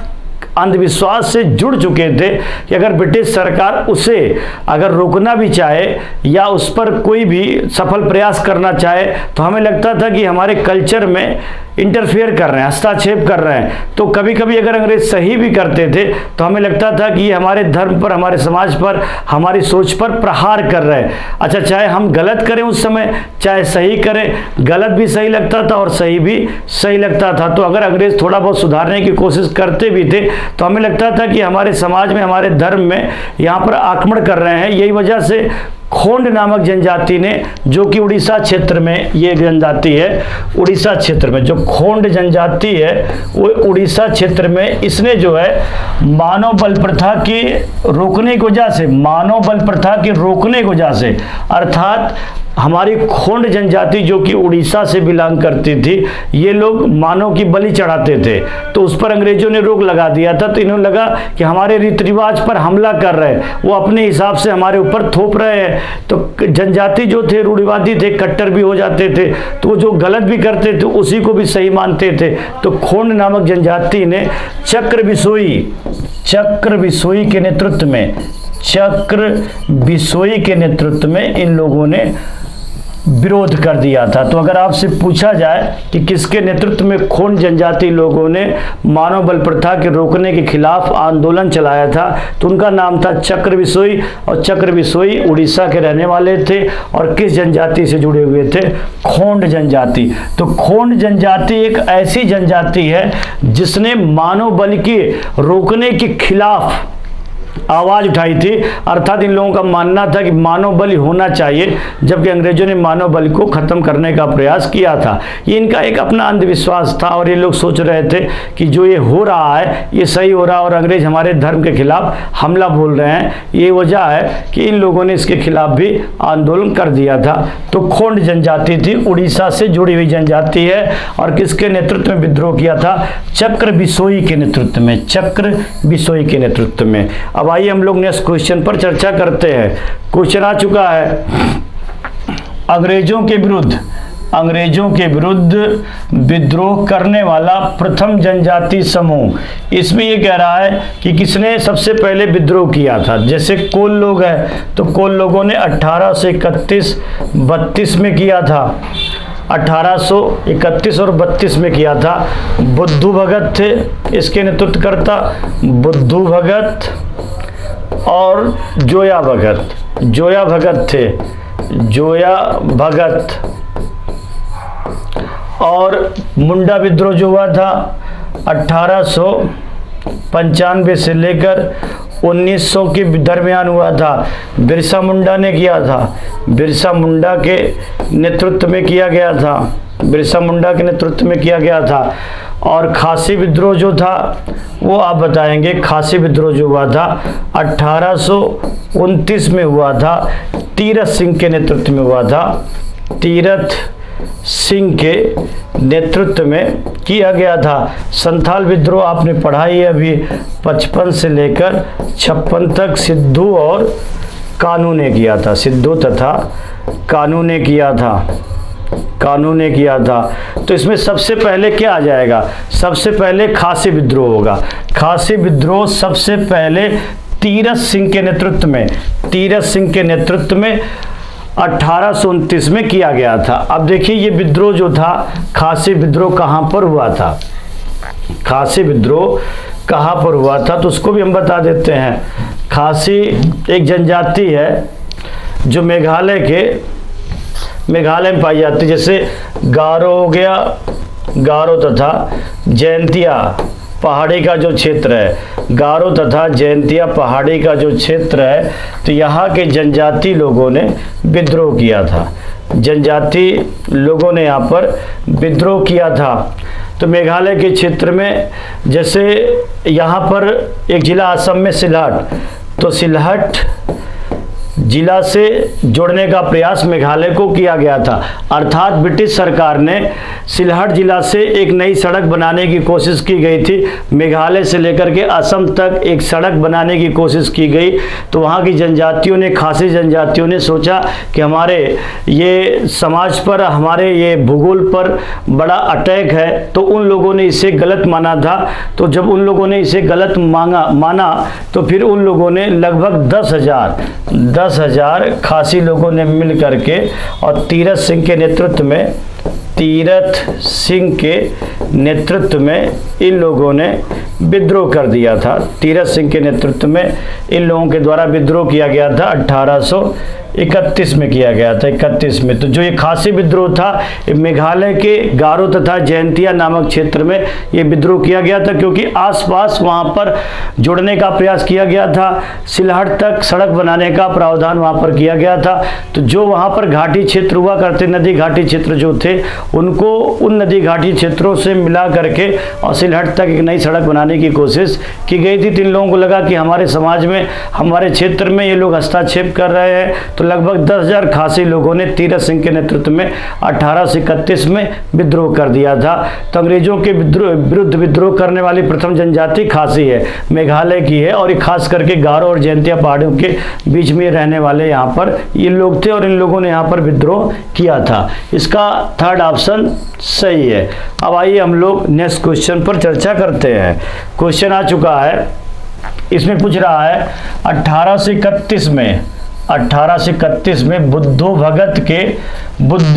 अंधविश्वास से जुड़ चुके थे कि अगर ब्रिटिश सरकार उसे अगर रोकना भी चाहे या उस पर कोई भी सफल प्रयास करना चाहे तो हमें लगता था कि हमारे कल्चर में इंटरफेयर कर रहे हैं, हस्तक्षेप कर रहे हैं। तो कभी कभी अगर अंग्रेज सही भी करते थे तो हमें लगता था कि ये हमारे धर्म पर, हमारे समाज पर, हमारी सोच पर प्रहार कर रहे हैं। अच्छा, चाहे हम गलत करें उस समय, चाहे सही करें, गलत भी सही लगता था और सही भी सही लगता था। तो अगर अंग्रेज थोड़ा बहुत सुधारने की कोशिश करते भी थे तो हमें लगता था कि हमारे समाज में, हमारे धर्म में यहाँ पर आक्रमण कर रहे हैं। यही वजह से खोंड नामक जनजाति ने, जो कि उड़ीसा क्षेत्र में ये जनजाति है, उड़ीसा क्षेत्र में जो खोंड जनजाति है वो उड़ीसा क्षेत्र में, इसने जो है मानव बल प्रथा के रोकने की वजह से, अर्थात हमारी खोंड जनजाति जो कि उड़ीसा से बिलोंग करती थी, ये लोग मानव की बलि चढ़ाते थे, तो उस पर अंग्रेजों ने रोक लगा दिया था। तो इन्हें लगा कि हमारे रीति रिवाज पर हमला कर रहे हैं, वो अपने हिसाब से हमारे ऊपर थोप रहे हैं। तो जनजाति जो थे रूढ़िवादी थे, कट्टर भी हो जाते थे, तो वो जो गलत भी करते थे उसी को भी सही मानते थे। तो खोंड नामक जनजाति ने चक्र बिसोई के नेतृत्व में इन लोगों ने विरोध कर दिया था। तो अगर आपसे पूछा जाए कि किसके नेतृत्व में खोंड जनजाति लोगों ने मानव बल प्रथा के रोकने के खिलाफ आंदोलन चलाया था, तो उनका नाम था चक्र बिसोई। और चक्र बिसोई उड़ीसा के रहने वाले थे और किस जनजाति से जुड़े हुए थे? खोंड जनजाति। तो खोंड जनजाति एक ऐसी जनजाति है जिसने मानव बल के रोकने के खिलाफ आवाज उठाई थी। अर्थात इन लोगों का मानना था कि मानव बलि होना चाहिए, जबकि अंग्रेजों ने मानव बलि को खत्म करने का प्रयास किया था। ये इनका एक अपना अंधविश्वास था और ये लोग सोच रहे थे कि जो ये हो रहा है ये सही हो रहा है और अंग्रेज हमारे धर्म के खिलाफ हमला बोल रहे हैं। ये वजह है कि इन लोगों ने इसके खिलाफ भी आंदोलन कर दिया था। तो खोंड जनजाति थी, उड़ीसा से जुड़ी हुई जनजाति है और किसके नेतृत्व में विद्रोह किया था? चक्र बिसोई के नेतृत्व में। अब आइए हम लोग नेक्स्ट क्वेश्चन पर चर्चा करते हैं। क्वेश्चन आ चुका है, अंग्रेजों के विरुद्ध विद्रोह करने वाला प्रथम जनजाति समूह। इसमें ये कह रहा है कि किसने सबसे पहले विद्रोह किया था। जैसे कोल लोग हैं तो कोल लोगों ने 1831-32 में किया था, 1831 और 32 में किया था। बुद्धू भगत थे इसके नेतृत्वकर्ता, बुद्धू भगत और जोया भगत थे, जोया भगत। और मुंडा विद्रोह जो हुआ था 1895 से लेकर 1900 के दरमियान हुआ था, बिरसा मुंडा ने किया था, बिरसा मुंडा के नेतृत्व में किया गया था। और खासी विद्रोह जो था वो आप बताएंगे। खासी विद्रोह जो हुआ था 1829 में हुआ था, तीरथ सिंह के नेतृत्व में हुआ था, तीरथ सिंह के नेतृत्व में किया गया था। संथाल विद्रोह आपने पढ़ा ही है अभी, 55 से लेकर 56 तक सिद्धू और कानू ने किया था, सिद्धू तथा कानू ने किया था। तो इसमें सबसे पहले क्या आ जाएगा? सबसे पहले खासी विद्रोह होगा। खासी विद्रोह सबसे पहले तीरथ सिंह के नेतृत्व में 1829 में किया गया था। अब देखिए ये विद्रोह जो था, खासी विद्रोह कहाँ पर हुआ था, तो उसको भी हम बता देते हैं। खासी एक जनजाति है जो मेघालय में पाई जाती है। जैसे गारो हो गया, गारो तथा जयंतिया पहाड़ी का जो क्षेत्र है, गारो तथा जयंतिया पहाड़ी का जो क्षेत्र है, तो यहाँ के जनजाति लोगों ने विद्रोह किया था। तो मेघालय के क्षेत्र में, जैसे यहाँ पर एक जिला असम में सिलहट, तो सिलहट जिला से जोड़ने का प्रयास मेघालय को किया गया था। अर्थात ब्रिटिश सरकार ने सिलहट जिला से एक नई सड़क बनाने की कोशिश की गई थी। मेघालय से लेकर के असम तक एक सड़क बनाने की कोशिश की गई। तो वहाँ की जनजातियों ने, खासी जनजातियों ने सोचा कि हमारे ये समाज पर, हमारे ये भूगोल पर बड़ा अटैक है, तो उन लोगों ने इसे गलत माना था। तो जब उन लोगों ने इसे गलत माना तो फिर उन लोगों ने लगभग 10,000 खासी लोगों ने मिल करके और तीरथ सिंह के नेतृत्व में इन लोगों ने विद्रोह कर दिया था। तीरथ सिंह के नेतृत्व में इन लोगों के द्वारा विद्रोह किया गया था, 1831 में किया गया था, 31 में। तो जो ये खासी विद्रोह था, मेघालय के गारो तथा जयंतिया नामक क्षेत्र में ये विद्रोह किया गया था, क्योंकि आसपास वहाँ पर जुड़ने का प्रयास किया गया था। सिलहट तक सड़क बनाने का प्रावधान वहाँ पर किया गया था। तो जो वहाँ पर घाटी क्षेत्र हुआ करते, नदी घाटी क्षेत्र जो थे, उनको उन नदी घाटी क्षेत्रों से मिला करके और सिलहट तक एक नई सड़क बनाने बनाने की कोशिश की गई थी। तो इन लोगों को लगा कि हमारे समाज में, हमारे क्षेत्र में ये लोग हस्तक्षेप कर रहे हैं, तो लगभग 10,000 खासी लोगों ने तीरथ सिंह के नेतृत्व में 1831 में विद्रोह कर दिया था। तो अंग्रेजों के विरुद्ध विद्रोह करने वाली प्रथम जनजाति खासी है, मेघालय की है, और ये खास करके गारो और जयंतिया पहाड़ियों के बीच में रहने वाले यहाँ पर ये लोग थे, और इन लोगों ने यहाँ पर विद्रोह किया था। इसका थर्ड ऑप्शन सही है। अब आइए हम लोग नेक्स्ट क्वेश्चन पर चर्चा करते हैं। क्वेश्चन आ चुका है, इसमें पूछ रहा है 1831 में बुद्धू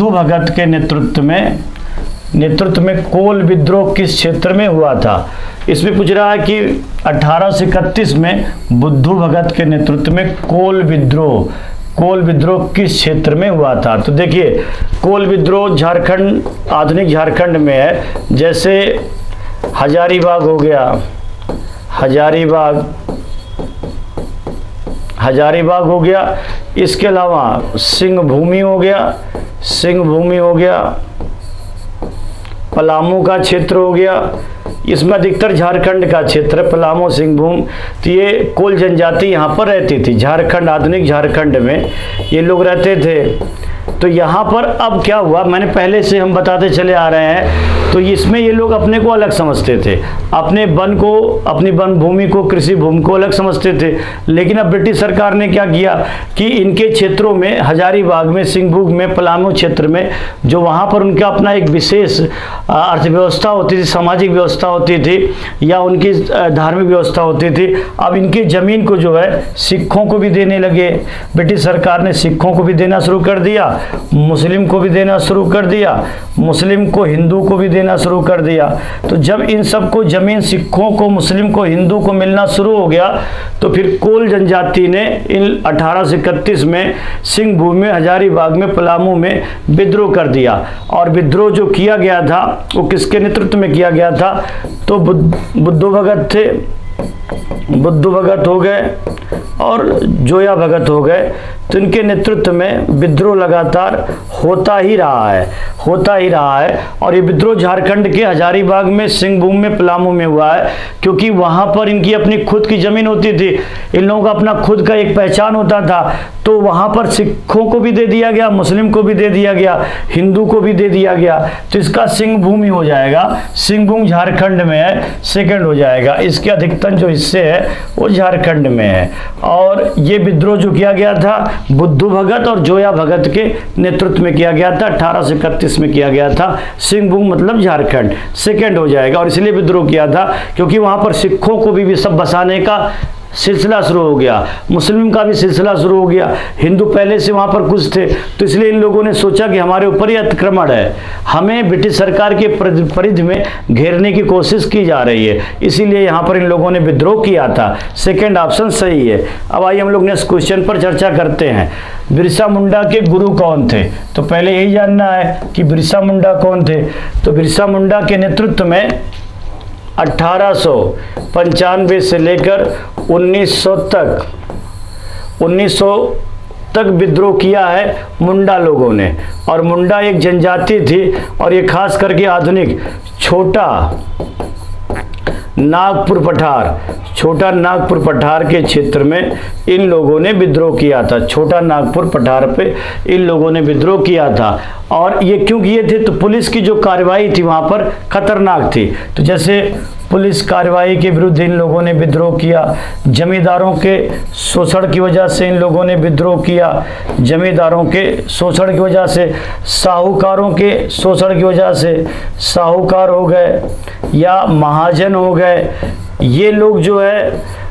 भगत के नेतृत्व में कोल विद्रोह किस क्षेत्र में हुआ था। इसमें पूछ रहा है कि 1831 में बुद्धू भगत के नेतृत्व में कोल विद्रोह किस क्षेत्र में हुआ था। तो देखिए, कोल विद्रोह झारखंड, आधुनिक झारखंड में है। जैसे हजारीबाग हो गया, हजारीबाग हो गया, इसके अलावा सिंहभूमि हो गया, पलामू का क्षेत्र हो गया। इसमें अधिकतर झारखंड का क्षेत्र, पलामू, सिंहभूम, तो ये कोल जनजाति यहाँ पर रहती थी। झारखंड, आधुनिक झारखंड में ये लोग रहते थे। तो यहाँ पर अब क्या हुआ, मैंने पहले से हम बताते चले आ रहे हैं, तो इसमें ये लोग अपने को अलग समझते थे, अपने वन को, अपनी वन भूमि को, कृषि भूमि को अलग समझते थे। लेकिन अब ब्रिटिश सरकार ने क्या किया कि इनके क्षेत्रों में, हजारीबाग में, सिंहभूम में, पलामू क्षेत्र में, जो वहाँ पर उनका अपना एक विशेष अर्थव्यवस्था होती थी, सामाजिक व्यवस्था होती थी, या उनकी धार्मिक व्यवस्था होती थी, अब इनकी ज़मीन को जो है सिखों को भी देने लगे। ब्रिटिश सरकार ने सिखों को भी देना शुरू कर दिया, मुस्लिम को भी देना शुरू कर दिया, मुस्लिम को, हिंदू को भी देना शुरू कर दिया। तो जब इन सबको जमीन सिखों को, मुस्लिम को, हिंदू को मिलना शुरू हो गया, तो फिर कोल जनजाति ने इन 1831 में सिंहभूम में, हजारीबाग में, पलामू में विद्रोह कर दिया। और विद्रोह जो किया गया था वो किसके नेतृत्व में किया गया था, तो बुद्धू भगत थे, बुद्धू भगत हो गए और जोया भगत हो गए। तो इनके नेतृत्व में विद्रोह लगातार होता ही रहा है। और ये विद्रोह झारखंड के हजारीबाग में, सिंहभूम में, पलामू में हुआ है, क्योंकि वहाँ पर इनकी अपनी खुद की ज़मीन होती थी, इन लोगों का अपना खुद का एक पहचान होता था। तो वहाँ पर सिखों को भी दे दिया गया, मुस्लिम को भी दे दिया गया, हिंदू को भी दे दिया गया। तो इसका सिंहभूम ही हो जाएगा, सिंहभूम झारखंड में है, सेकंड हो जाएगा। इसके अधिकतर जो हिस्से है वो झारखंड में है। और ये विद्रोह जो किया गया था बुद्धू भगत और जोया भगत के नेतृत्व में किया गया था, 1831 में किया गया था। सिंहभूम मतलब झारखंड, सेकंड हो जाएगा। और इसलिए विद्रोह किया था क्योंकि वहाँ पर सिखों को भी सब बसाने का सिलसिला शुरू हो गया, मुस्लिम का भी सिलसिला शुरू हो गया, हिंदू पहले से वहाँ पर कुछ थे। तो इसलिए इन लोगों ने सोचा कि हमारे ऊपर ही अतिक्रमण है, हमें ब्रिटिश सरकार के परिधि में घेरने की कोशिश की जा रही है, इसीलिए यहाँ पर इन लोगों ने विद्रोह किया था। सेकंड ऑप्शन सही है। अब आइए हम लोग नेक्स्ट क्वेश्चन पर चर्चा करते हैं। बिरसा मुंडा के गुरु कौन थे, तो पहले यही जानना है कि बिरसा मुंडा कौन थे। तो बिरसा मुंडा के नेतृत्व में 1895 से लेकर 1900 तक विद्रोह किया है मुंडा लोगों ने। और मुंडा एक जनजाति थी, और ये खास करके आधुनिक छोटा नागपुर पठार के क्षेत्र में इन लोगों ने विद्रोह किया था। छोटा नागपुर पठार पे इन लोगों ने विद्रोह किया था। और ये क्यों किए थे, तो पुलिस की जो कार्रवाई थी वहाँ पर खतरनाक थी। तो जैसे पुलिस कार्रवाई के विरुद्ध इन लोगों ने विद्रोह किया, जमींदारों के शोषण की वजह से इन लोगों ने विद्रोह किया, जमींदारों के शोषण की वजह से, साहूकारों के शोषण की वजह से, साहूकार हो गए या महाजन हो गए, ये लोग जो है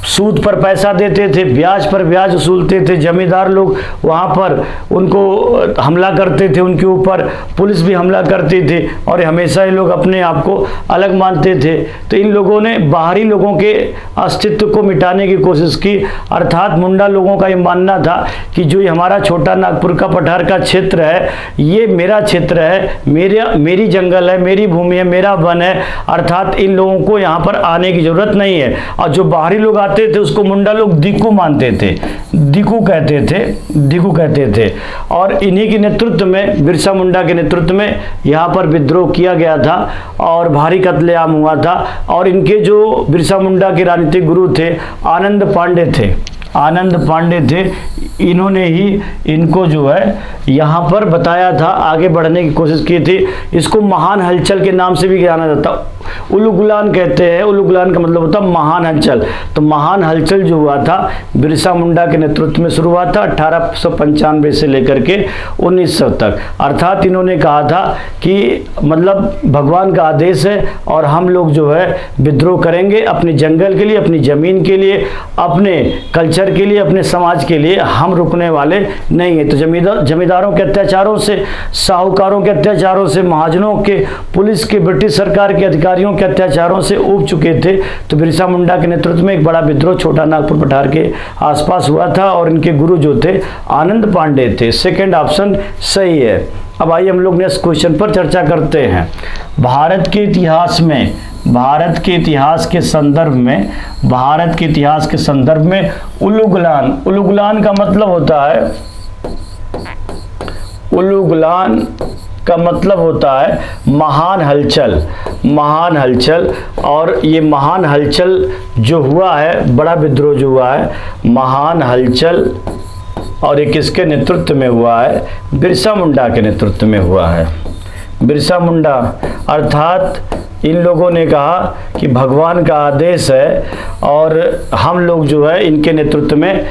सूद पर पैसा देते थे, ब्याज पर ब्याज वसूलते थे, जमींदार लोग वहाँ पर उनको हमला करते थे, उनके ऊपर पुलिस भी हमला करती थी, और हमेशा ये लोग अपने आप को अलग मानते थे। तो इन लोगों ने बाहरी लोगों के अस्तित्व को मिटाने की कोशिश की। अर्थात मुंडा लोगों का ये मानना था कि जो ये हमारा छोटा नागपुर का पठार का क्षेत्र है, ये मेरा क्षेत्र है, मेरी जंगल है, मेरी भूमि है, मेरा वन है, अर्थात इन लोगों को यहाँ पर आने की ज़रूरत नहीं है। और जो बाहरी लोग आते आते थे उसको मुंडा लोग दिक्कू मानते थे, दिक्कू कहते थे। और इन्हीं के नेतृत्व में, बिरसा मुंडा के नेतृत्व में यहाँ पर विद्रोह किया गया था और भारी कत्लेआम हुआ था। और इनके जो बिरसा मुंडा के राजनीतिक गुरु थे आनंद पांडे थे, इन्होंने ही इनको जो है यहाँ पर बताया था, आगे बढ़ने की कोशिश की थी। इसको महान हलचल के नाम से भी जाना जाता, उलुगुलान कहते हैं। उलुगुलान का मतलब होता है महान हलचल। तो महान हलचल जो हुआ था बिरसा मुंडा के नेतृत्व में शुरू हुआ था 1895 से लेकर के 1900 तक। अर्थात इन्होंने कहा था कि मतलब भगवान का आदेश है और हम लोग जो है विद्रोह करेंगे अपने जंगल के लिए, अपनी ज़मीन के लिए, अपने कल्चर के लिए, अपने समाज के लिए, हम रुकने वाले नहीं है। तो जमींदारों के अत्याचारों से, साहूकारों के अत्याचारों से, महाजनों के, पुलिस के, ब्रिटिश सरकार के अधिकारियों के अत्याचारों से ऊब चुके थे। तो बिरसा मुंडा के नेतृत्व में एक बड़ा विद्रोह छोटा नागपुर पठार के आसपास हुआ था और इनके गुरु जो थे आनंद पांडे थे। सेकंड ऑप्शन सही है। अब आइए हम लोग नेक्स्ट क्वेश्चन पर चर्चा करते हैं। भारत के इतिहास के संदर्भ में उलुगुलान का मतलब होता है महान हलचल। और ये महान हलचल जो हुआ है, बड़ा विद्रोह जो हुआ है, महान हलचल, और ये किसके नेतृत्व में हुआ है? बिरसा मुंडा के नेतृत्व में हुआ है। बिरसा मुंडा अर्थात इन लोगों ने कहा कि भगवान का आदेश है और हम लोग जो है इनके नेतृत्व में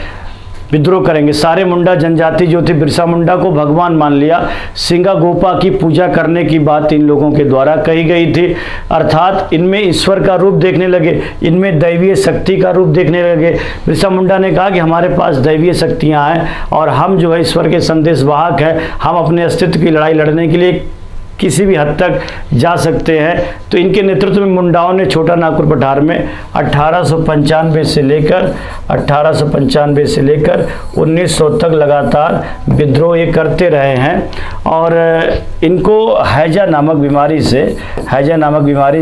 विद्रोह करेंगे। सारे मुंडा जनजाति जो थी बिरसा मुंडा को भगवान मान लिया। सिंगा गोपा की पूजा करने की बात इन लोगों के द्वारा कही गई थी। अर्थात इनमें ईश्वर का रूप देखने लगे, इनमें दैवीय शक्ति का रूप देखने लगे। बिरसा मुंडा ने कहा कि हमारे पास दैवीय शक्तियां हैं और हम जो है ईश्वर के संदेशवाहक हैं, हम अपने अस्तित्व की लड़ाई लड़ने के लिए किसी भी हद तक जा सकते हैं। तो इनके नेतृत्व में मुंडाओं ने छोटा नागपुर पठार में 1895 से लेकर 1900 तक लगातार विद्रोह ये करते रहे हैं। और इनको हैजा नामक बीमारी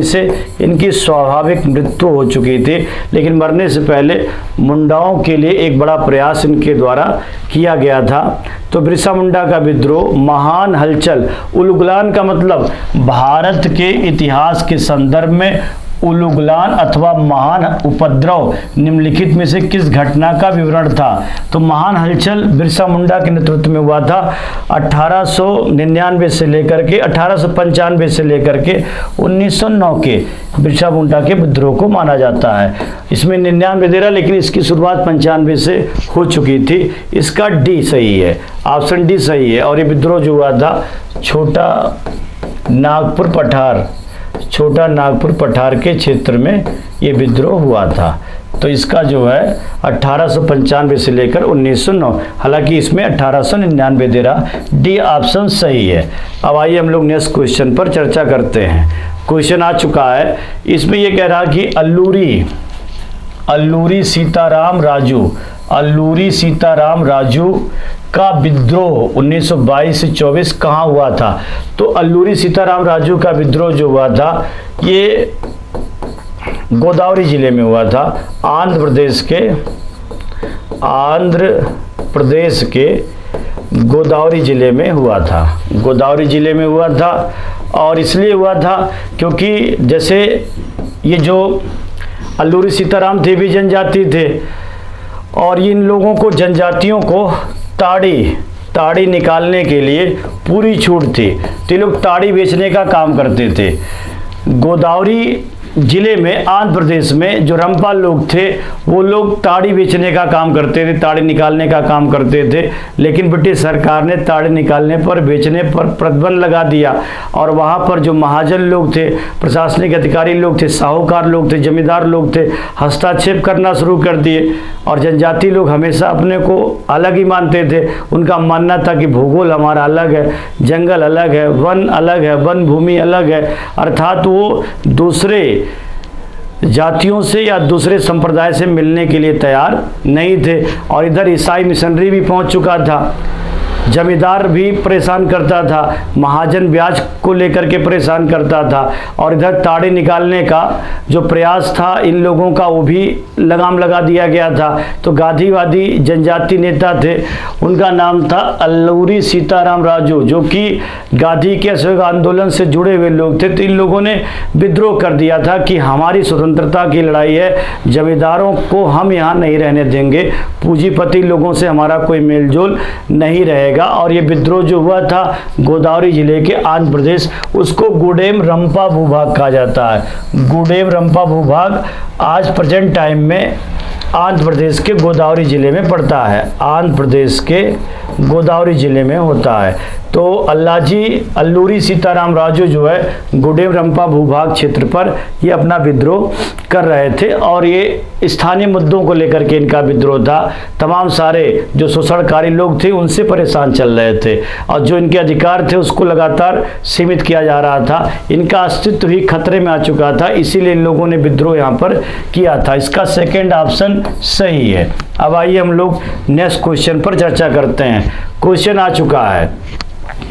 से इनकी स्वाभाविक मृत्यु हो चुकी थी। लेकिन मरने से पहले मुंडाओं के लिए एक बड़ा प्रयास इनके द्वारा किया गया था। तो बिरसा मुंडा का विद्रोह महान हलचल, उलुगुलान का मतलब भारत के इतिहास के संदर्भ में उलुगुलान अथवा महान उपद्रव निम्नलिखित में से किस घटना का विवरण था? तो महान हलचल बिरसा मुंडा के नेतृत्व में हुआ था 1895 से लेकर के 1909 के बिरसा मुंडा के विद्रोह को माना जाता है। इसमें 99 दे रहा, लेकिन इसकी शुरुआत 95 से हो चुकी थी। इसका डी सही है, ऑप्शन डी सही है। और ये विद्रोह जो हुआ था छोटा नागपुर पठार के क्षेत्र में ये विद्रोह हुआ था। तो इसका जो है 1895 से लेकर 1909, हालांकि इसमें 1899 दे रहा, डी ऑप्शन सही है। अब आइए हम लोग नेक्स्ट क्वेश्चन पर चर्चा करते हैं। क्वेश्चन आ चुका है, इसमें ये कह रहा कि अल्लूरी सीताराम राजू का विद्रोह 1922 से 24 कहाँ हुआ था? तो अल्लूरी सीताराम राजू का विद्रोह जो हुआ था ये गोदावरी जिले में हुआ था। आंध्र प्रदेश के गोदावरी जिले में हुआ था। और इसलिए हुआ था क्योंकि जैसे ये जो अल्लूरी सीताराम थे भी जनजाति थे और इन लोगों को, जनजातियों को ताड़ी निकालने के लिए पूरी छूट थी। तो ये लोग ताड़ी बेचने का काम करते थे। गोदावरी जिले में आंध्र प्रदेश में जो रंपाल लोग थे वो लोग ताड़ी बेचने का काम करते थे, ताड़ी निकालने का काम करते थे। लेकिन ब्रिटिश सरकार ने ताड़ी निकालने पर, बेचने पर प्रतिबंध लगा दिया और वहाँ पर जो महाजन लोग थे, प्रशासनिक अधिकारी लोग थे, साहूकार लोग थे, जमींदार लोग थे, हस्तक्षेप करना शुरू कर दिए। और जनजाति लोग हमेशा अपने को अलग ही मानते थे। उनका मानना था कि भूगोल हमारा अलग है, जंगल अलग है, वन अलग है, वन भूमि अलग है। अर्थात वो दूसरे जातियों से या दूसरे संप्रदाय से मिलने के लिए तैयार नहीं थे। और इधर ईसाई मिशनरी भी पहुंच चुका था। जमींदार भी परेशान करता था, महाजन ब्याज को लेकर के परेशान करता था, और इधर ताड़े निकालने का जो प्रयास था इन लोगों का वो भी लगाम लगा दिया गया था। तो गांधीवादी जनजाति नेता थे, उनका नाम था अल्लूरी सीताराम राजू, जो कि गांधी के असहयोग आंदोलन से जुड़े हुए लोग थे। तो इन लोगों ने विद्रोह कर दिया था कि हमारी स्वतंत्रता की लड़ाई है, जमींदारों को हम यहाँ नहीं रहने देंगे, पूंजीपति लोगों से हमारा कोई मेलजोल नहीं रहेगा। और ये विद्रोह जो हुआ था गोदावरी जिले के आंध्र प्रदेश, उसको गुडेम रंपा भूभाग कहा जाता है। गुडेम रंपा भूभाग आज प्रेजेंट टाइम में आंध्र प्रदेश के गोदावरी जिले में पड़ता है, आंध्र प्रदेश के गोदावरी जिले में होता है। तो अल्लूरी सीताराम राजू जो है गुडेम रंपा भूभाग क्षेत्र पर ये अपना विद्रोह कर रहे थे, और ये स्थानीय मुद्दों को लेकर के इनका विद्रोह था। तमाम सारे जो शोषणकारी लोग थे उनसे परेशान चल रहे थे, और जो इनके अधिकार थे उसको लगातार सीमित किया जा रहा था। इनका अस्तित्व ही खतरे में आ चुका था, इसीलिए इन लोगों ने विद्रोह यहाँ पर किया था। इसका सेकेंड ऑप्शन सही है। अब आइए हम लोग नेक्स्ट क्वेश्चन पर चर्चा करते हैं। क्वेश्चन आ चुका है,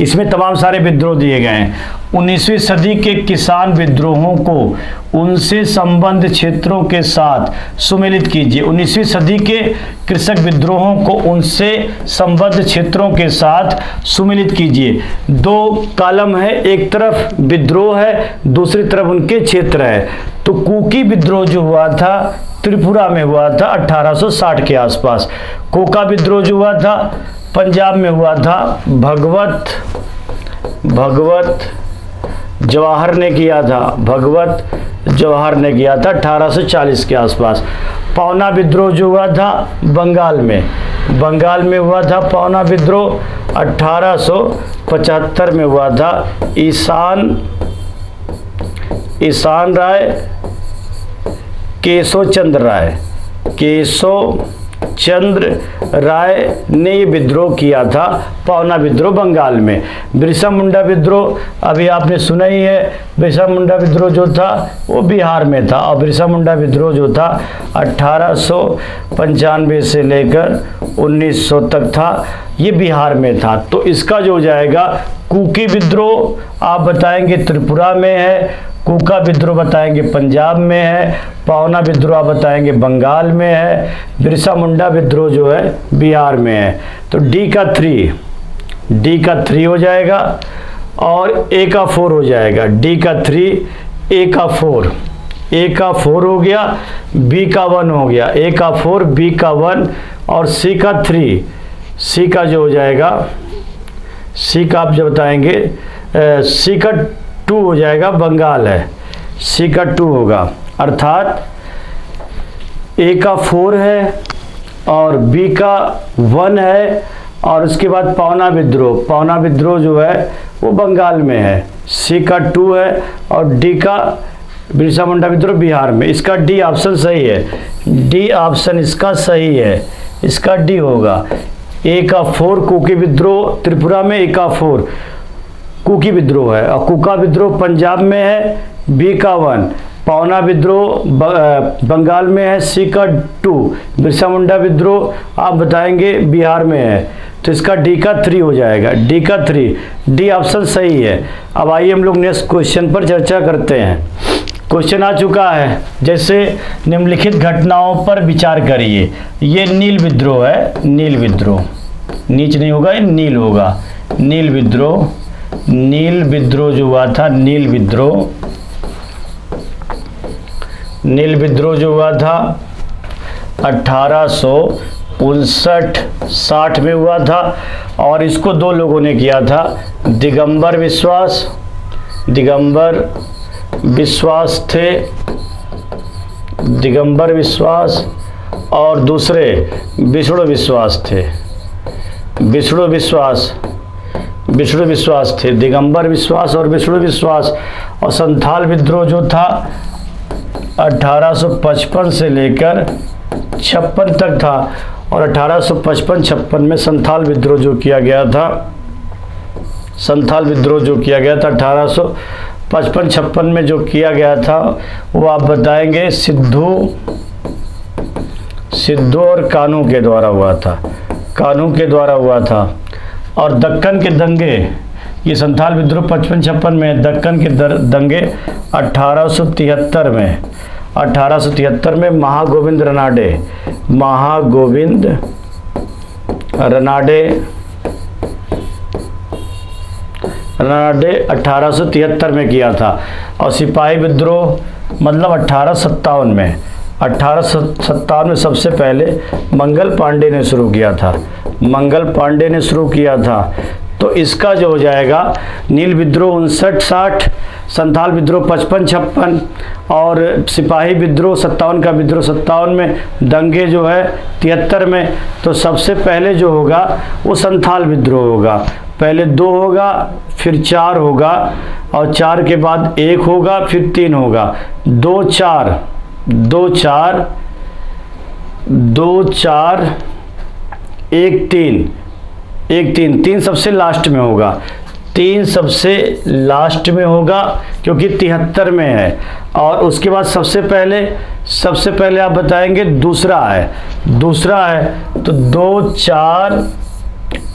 इसमें तमाम सारे विद्रोह दिए गए हैं। 19वीं सदी के किसान विद्रोहों को उनसे संबद्ध क्षेत्रों के साथ सुमेलित कीजिए। 19वीं सदी के कृषक विद्रोहों को उनसे संबद्ध क्षेत्रों के साथ सुमेलित कीजिए। दो कॉलम है, एक तरफ विद्रोह है, दूसरी तरफ उनके क्षेत्र है। तो कुकी विद्रोह जो हुआ था त्रिपुरा में हुआ था 1860 के आसपास। कोका विद्रोह जो हुआ था पंजाब में हुआ था, भगवत जवाहर ने किया था, भगवत जवाहर ने किया था 1840 के आसपास। पौना विद्रोह जो हुआ था बंगाल में हुआ था। पौना विद्रोह 1875 में हुआ था। ईशान राय, केशव चंद्र राय ने ये विद्रोह किया था, पौना विद्रोह बंगाल में। बिरसा मुंडा विद्रोह अभी आपने सुना ही है। बिरसा मुंडा विद्रोह जो था वो बिहार में था, और बिरसा मुंडा विद्रोह जो था 1895 से लेकर 1900 तक था, ये बिहार में था। तो इसका जो हो जाएगा कुकी विद्रोह आप बताएंगे त्रिपुरा में है, कुका विद्रोह बताएंगे पंजाब में है, पौना विद्रोह बताएंगे बंगाल में है, बिरसा मुंडा विद्रोह जो है बिहार में है। तो डी का 3 हो जाएगा, और ए का 4 हो जाएगा। डी का 3, ए का 4 हो गया, बी का 1 हो गया। ए का 4, बी का 1 और सी का 3। सी का जो हो जाएगा, सी का आप जब बताएंगे, सी का 2 हो जाएगा, बंगाल है, सी का 2 होगा। अर्थात ए का 4 है और बी का 1 है, और उसके बाद पौना विद्रोह जो है वो बंगाल में है। सी का 2 है और डी का बिरसा मुंडा विद्रोह बिहार में। इसका डी ऑप्शन सही है, डी ऑप्शन इसका सही है, इसका डी होगा। ए का 4 कुकी विद्रोह त्रिपुरा में, ए का 4 कुकी विद्रोह है, और कुका विद्रोह पंजाब में है, बी का 1। पौना विद्रोह बंगाल में है, सी का 2। बिरसा मुंडा विद्रोह आप बताएंगे बिहार में है, तो इसका डी का 3 हो जाएगा, डी का 3। डी ऑप्शन सही है। अब आइए हम लोग नेक्स्ट क्वेश्चन पर चर्चा करते हैं। क्वेश्चन आ चुका है, जैसे निम्नलिखित घटनाओं पर विचार करिए। ये नील विद्रोह है, नील विद्रोह, नीच नहीं होगा, ये नील होगा। नील विद्रोह जो हुआ था, नील विद्रोह जो हुआ था 1859-60 में हुआ था, और इसको दो लोगों ने किया था। दिगंबर विश्वास और दूसरे विष्णु विश्वास थे। दिगंबर विश्वास और विष्णु विश्वास। और संथाल विद्रोह जो था 1855 से लेकर 56 तक था, और 1855-56 में संथाल विद्रोह जो किया गया था, 1855-56 में जो किया गया था वो आप बताएंगे सिद्धू और कान्हू के द्वारा हुआ था। और दक्कन के दंगे, ये संथाल विद्रोह 55-56 में, दक्कन के दंगे 1873 में, 1873 में महागोविंद रनाडे 1873 में किया था। और सिपाही विद्रोह मतलब 1857 में, 1857 में सबसे पहले मंगल पांडे ने शुरू किया था, मंगल पांडे ने शुरू किया था। तो इसका जो हो जाएगा नील विद्रोह 59-60, संथाल विद्रोह 55-56 और सिपाही विद्रोह 57 का विद्रोह 57 में, दंगे जो है 73 में। तो सबसे पहले जो होगा वो संथाल विद्रोह होगा, पहले 2 होगा, फिर 4 होगा, और 4 के बाद 1 होगा, फिर 3 होगा, 2 4 2 4 2 4 1 3 1 3 3 सबसे लास्ट में होगा, 3 सबसे लास्ट में होगा क्योंकि 73 में है। और उसके बाद सबसे पहले आप बताएंगे दूसरा है तो 2 4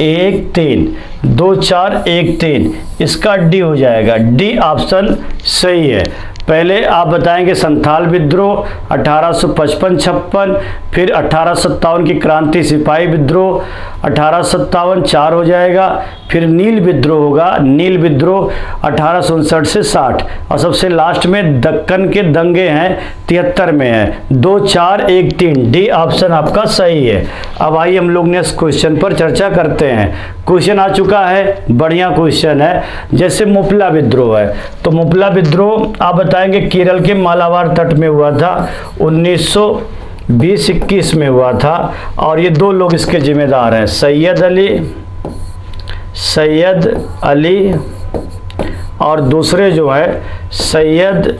1 3 2 4 1 3, इसका डी हो जाएगा, डी ऑप्शन सही है। पहले आप बताएंगे संथाल विद्रोह 1855-56, फिर 1857 की क्रांति सिपाही विद्रोह 1857 4 हो जाएगा, फिर नील विद्रोह होगा, नील विद्रोह 1859 से 60, और सबसे लास्ट में दक्कन के दंगे हैं 73 में है। 2 4 1 3, डी ऑप्शन आपका सही है। अब आइए हम लोग नेक्स्ट क्वेश्चन पर चर्चा करते हैं। क्वेश्चन आ चुका है, बढ़िया क्वेश्चन है। जैसे मुपला विद्रोह है, तो मुपला विद्रोह आप बताएंगे केरल के मालाबार तट में हुआ था, 1920-21 में हुआ था। और ये 2 लोग इसके जिम्मेदार हैं, सैयद और दूसरे जो है सैयद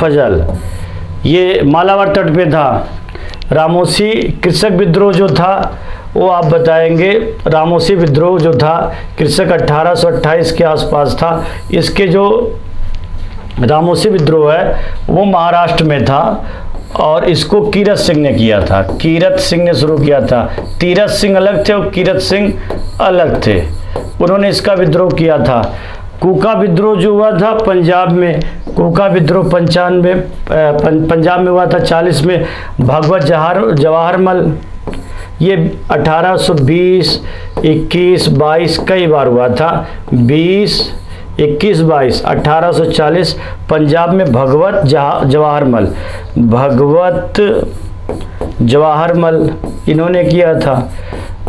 फजल। ये मालाबार तट पे था। रामोसी कृषक विद्रोह जो था वो आप बताएंगे, रामोसी विद्रोह जो था कृषक 1828 के आसपास था। इसके जो रामोसी विद्रोह है वो महाराष्ट्र में था और इसको कीरत सिंह ने किया था, कीरत सिंह ने शुरू किया था। तीरथ सिंह अलग थे और कीरत सिंह अलग थे, उन्होंने इसका विद्रोह किया था। कूका विद्रोह जो हुआ था पंजाब में, कूका विद्रोह 95 पंजाब में हुआ था 40 में, भगवत जवाहरमल, ये 1820, 21, 22 कई बार हुआ था, 20, 21, 22, 1840 पंजाब में भगवत जवाहरमल इन्होंने किया था,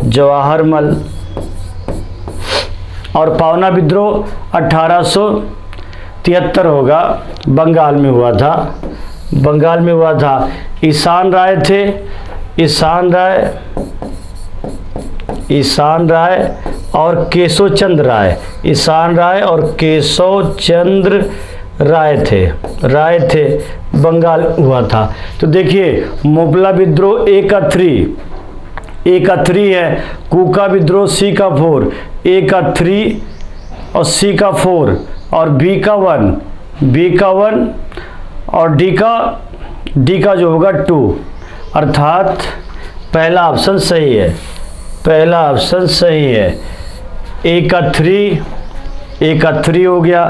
जवाहरमल। और पावना विद्रोह 1873 होगा, बंगाल में हुआ था। ईशान राय और केशव चंद्र राय थे, बंगाल हुआ था। तो देखिए मुपला विद्रोह ए का 3 है, कूका विद्रोह सी का 4, ए का 3 और सी का 4 और बी का 1 और डी का जो होगा 2, अर्थात पहला ऑप्शन सही है। ए का 3 हो गया,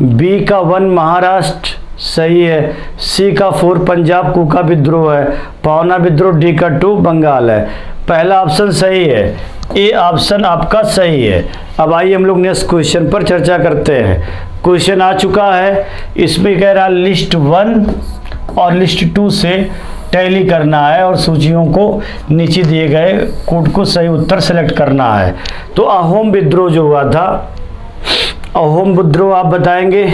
बी का 1 महाराष्ट्र सही है, सी का 4 पंजाब कूका विद्रोह है, पावना विद्रोह डी का 2 बंगाल है। पहला ऑप्शन सही है, ए ऑप्शन आपका सही है। अब आइए हम लोग नेक्स्ट क्वेश्चन पर चर्चा करते हैं। क्वेश्चन आ चुका है, इसमें कह रहा लिस्ट 1 और लिस्ट 2 से टैली करना है और सूचियों को नीचे दिए गए कोड को सही उत्तर सेलेक्ट करना है। तो अहोम विद्रोह जो हुआ था, अहोम विद्रोह आप बताएंगे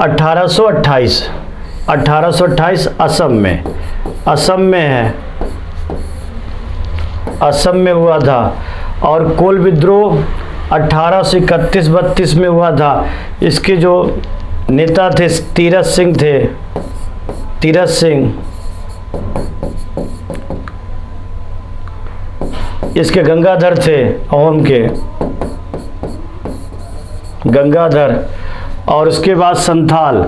1828 असम में हुआ था। और कोल विद्रोह 1831-32 में हुआ था। इसके जो नेता थे तीरथ सिंह, इसके गंगाधर थे, अहोम के गंगाधर। और उसके बाद संथाल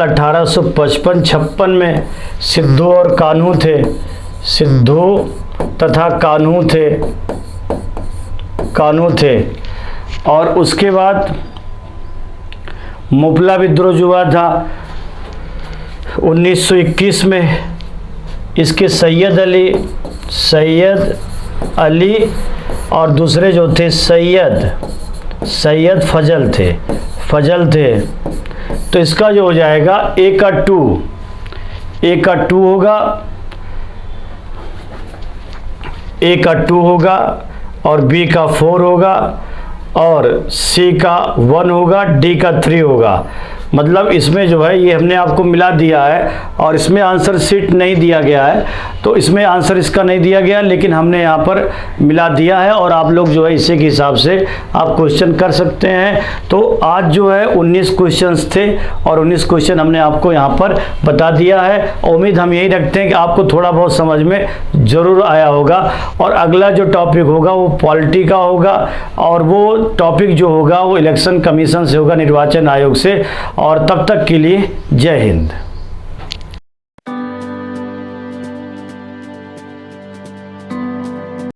1855-56 में सिद्धू और कान्हू थे, सिद्धू तथा कान्हू थे। और उसके बाद मुपला विद्रोह जो हुआ था 1921 में, इसके सैयद अली और दूसरे जो थे सैयद फजल थे। तो इसका जो हो जाएगा ए का 2 होगा और बी का 4 होगा और सी का 1 होगा, डी का 3 होगा। मतलब इसमें जो है ये हमने आपको मिला दिया है और इसमें आंसर शीट नहीं दिया गया है, तो इसमें आंसर इसका नहीं दिया गया, लेकिन हमने यहाँ पर मिला दिया है और आप लोग जो है इसी के हिसाब से आप क्वेश्चन कर सकते हैं। तो आज जो है 19 क्वेश्चंस थे और 19 क्वेश्चन हमने आपको यहाँ पर बता दिया है। उम्मीद हम यही रखते हैं कि आपको थोड़ा बहुत समझ में ज़रूर आया होगा। और अगला जो टॉपिक होगा वो पॉलिटी का होगा और वो टॉपिक जो होगा वो इलेक्शन कमीशन से होगा, निर्वाचन आयोग से। और तब तक के लिए जय हिंद।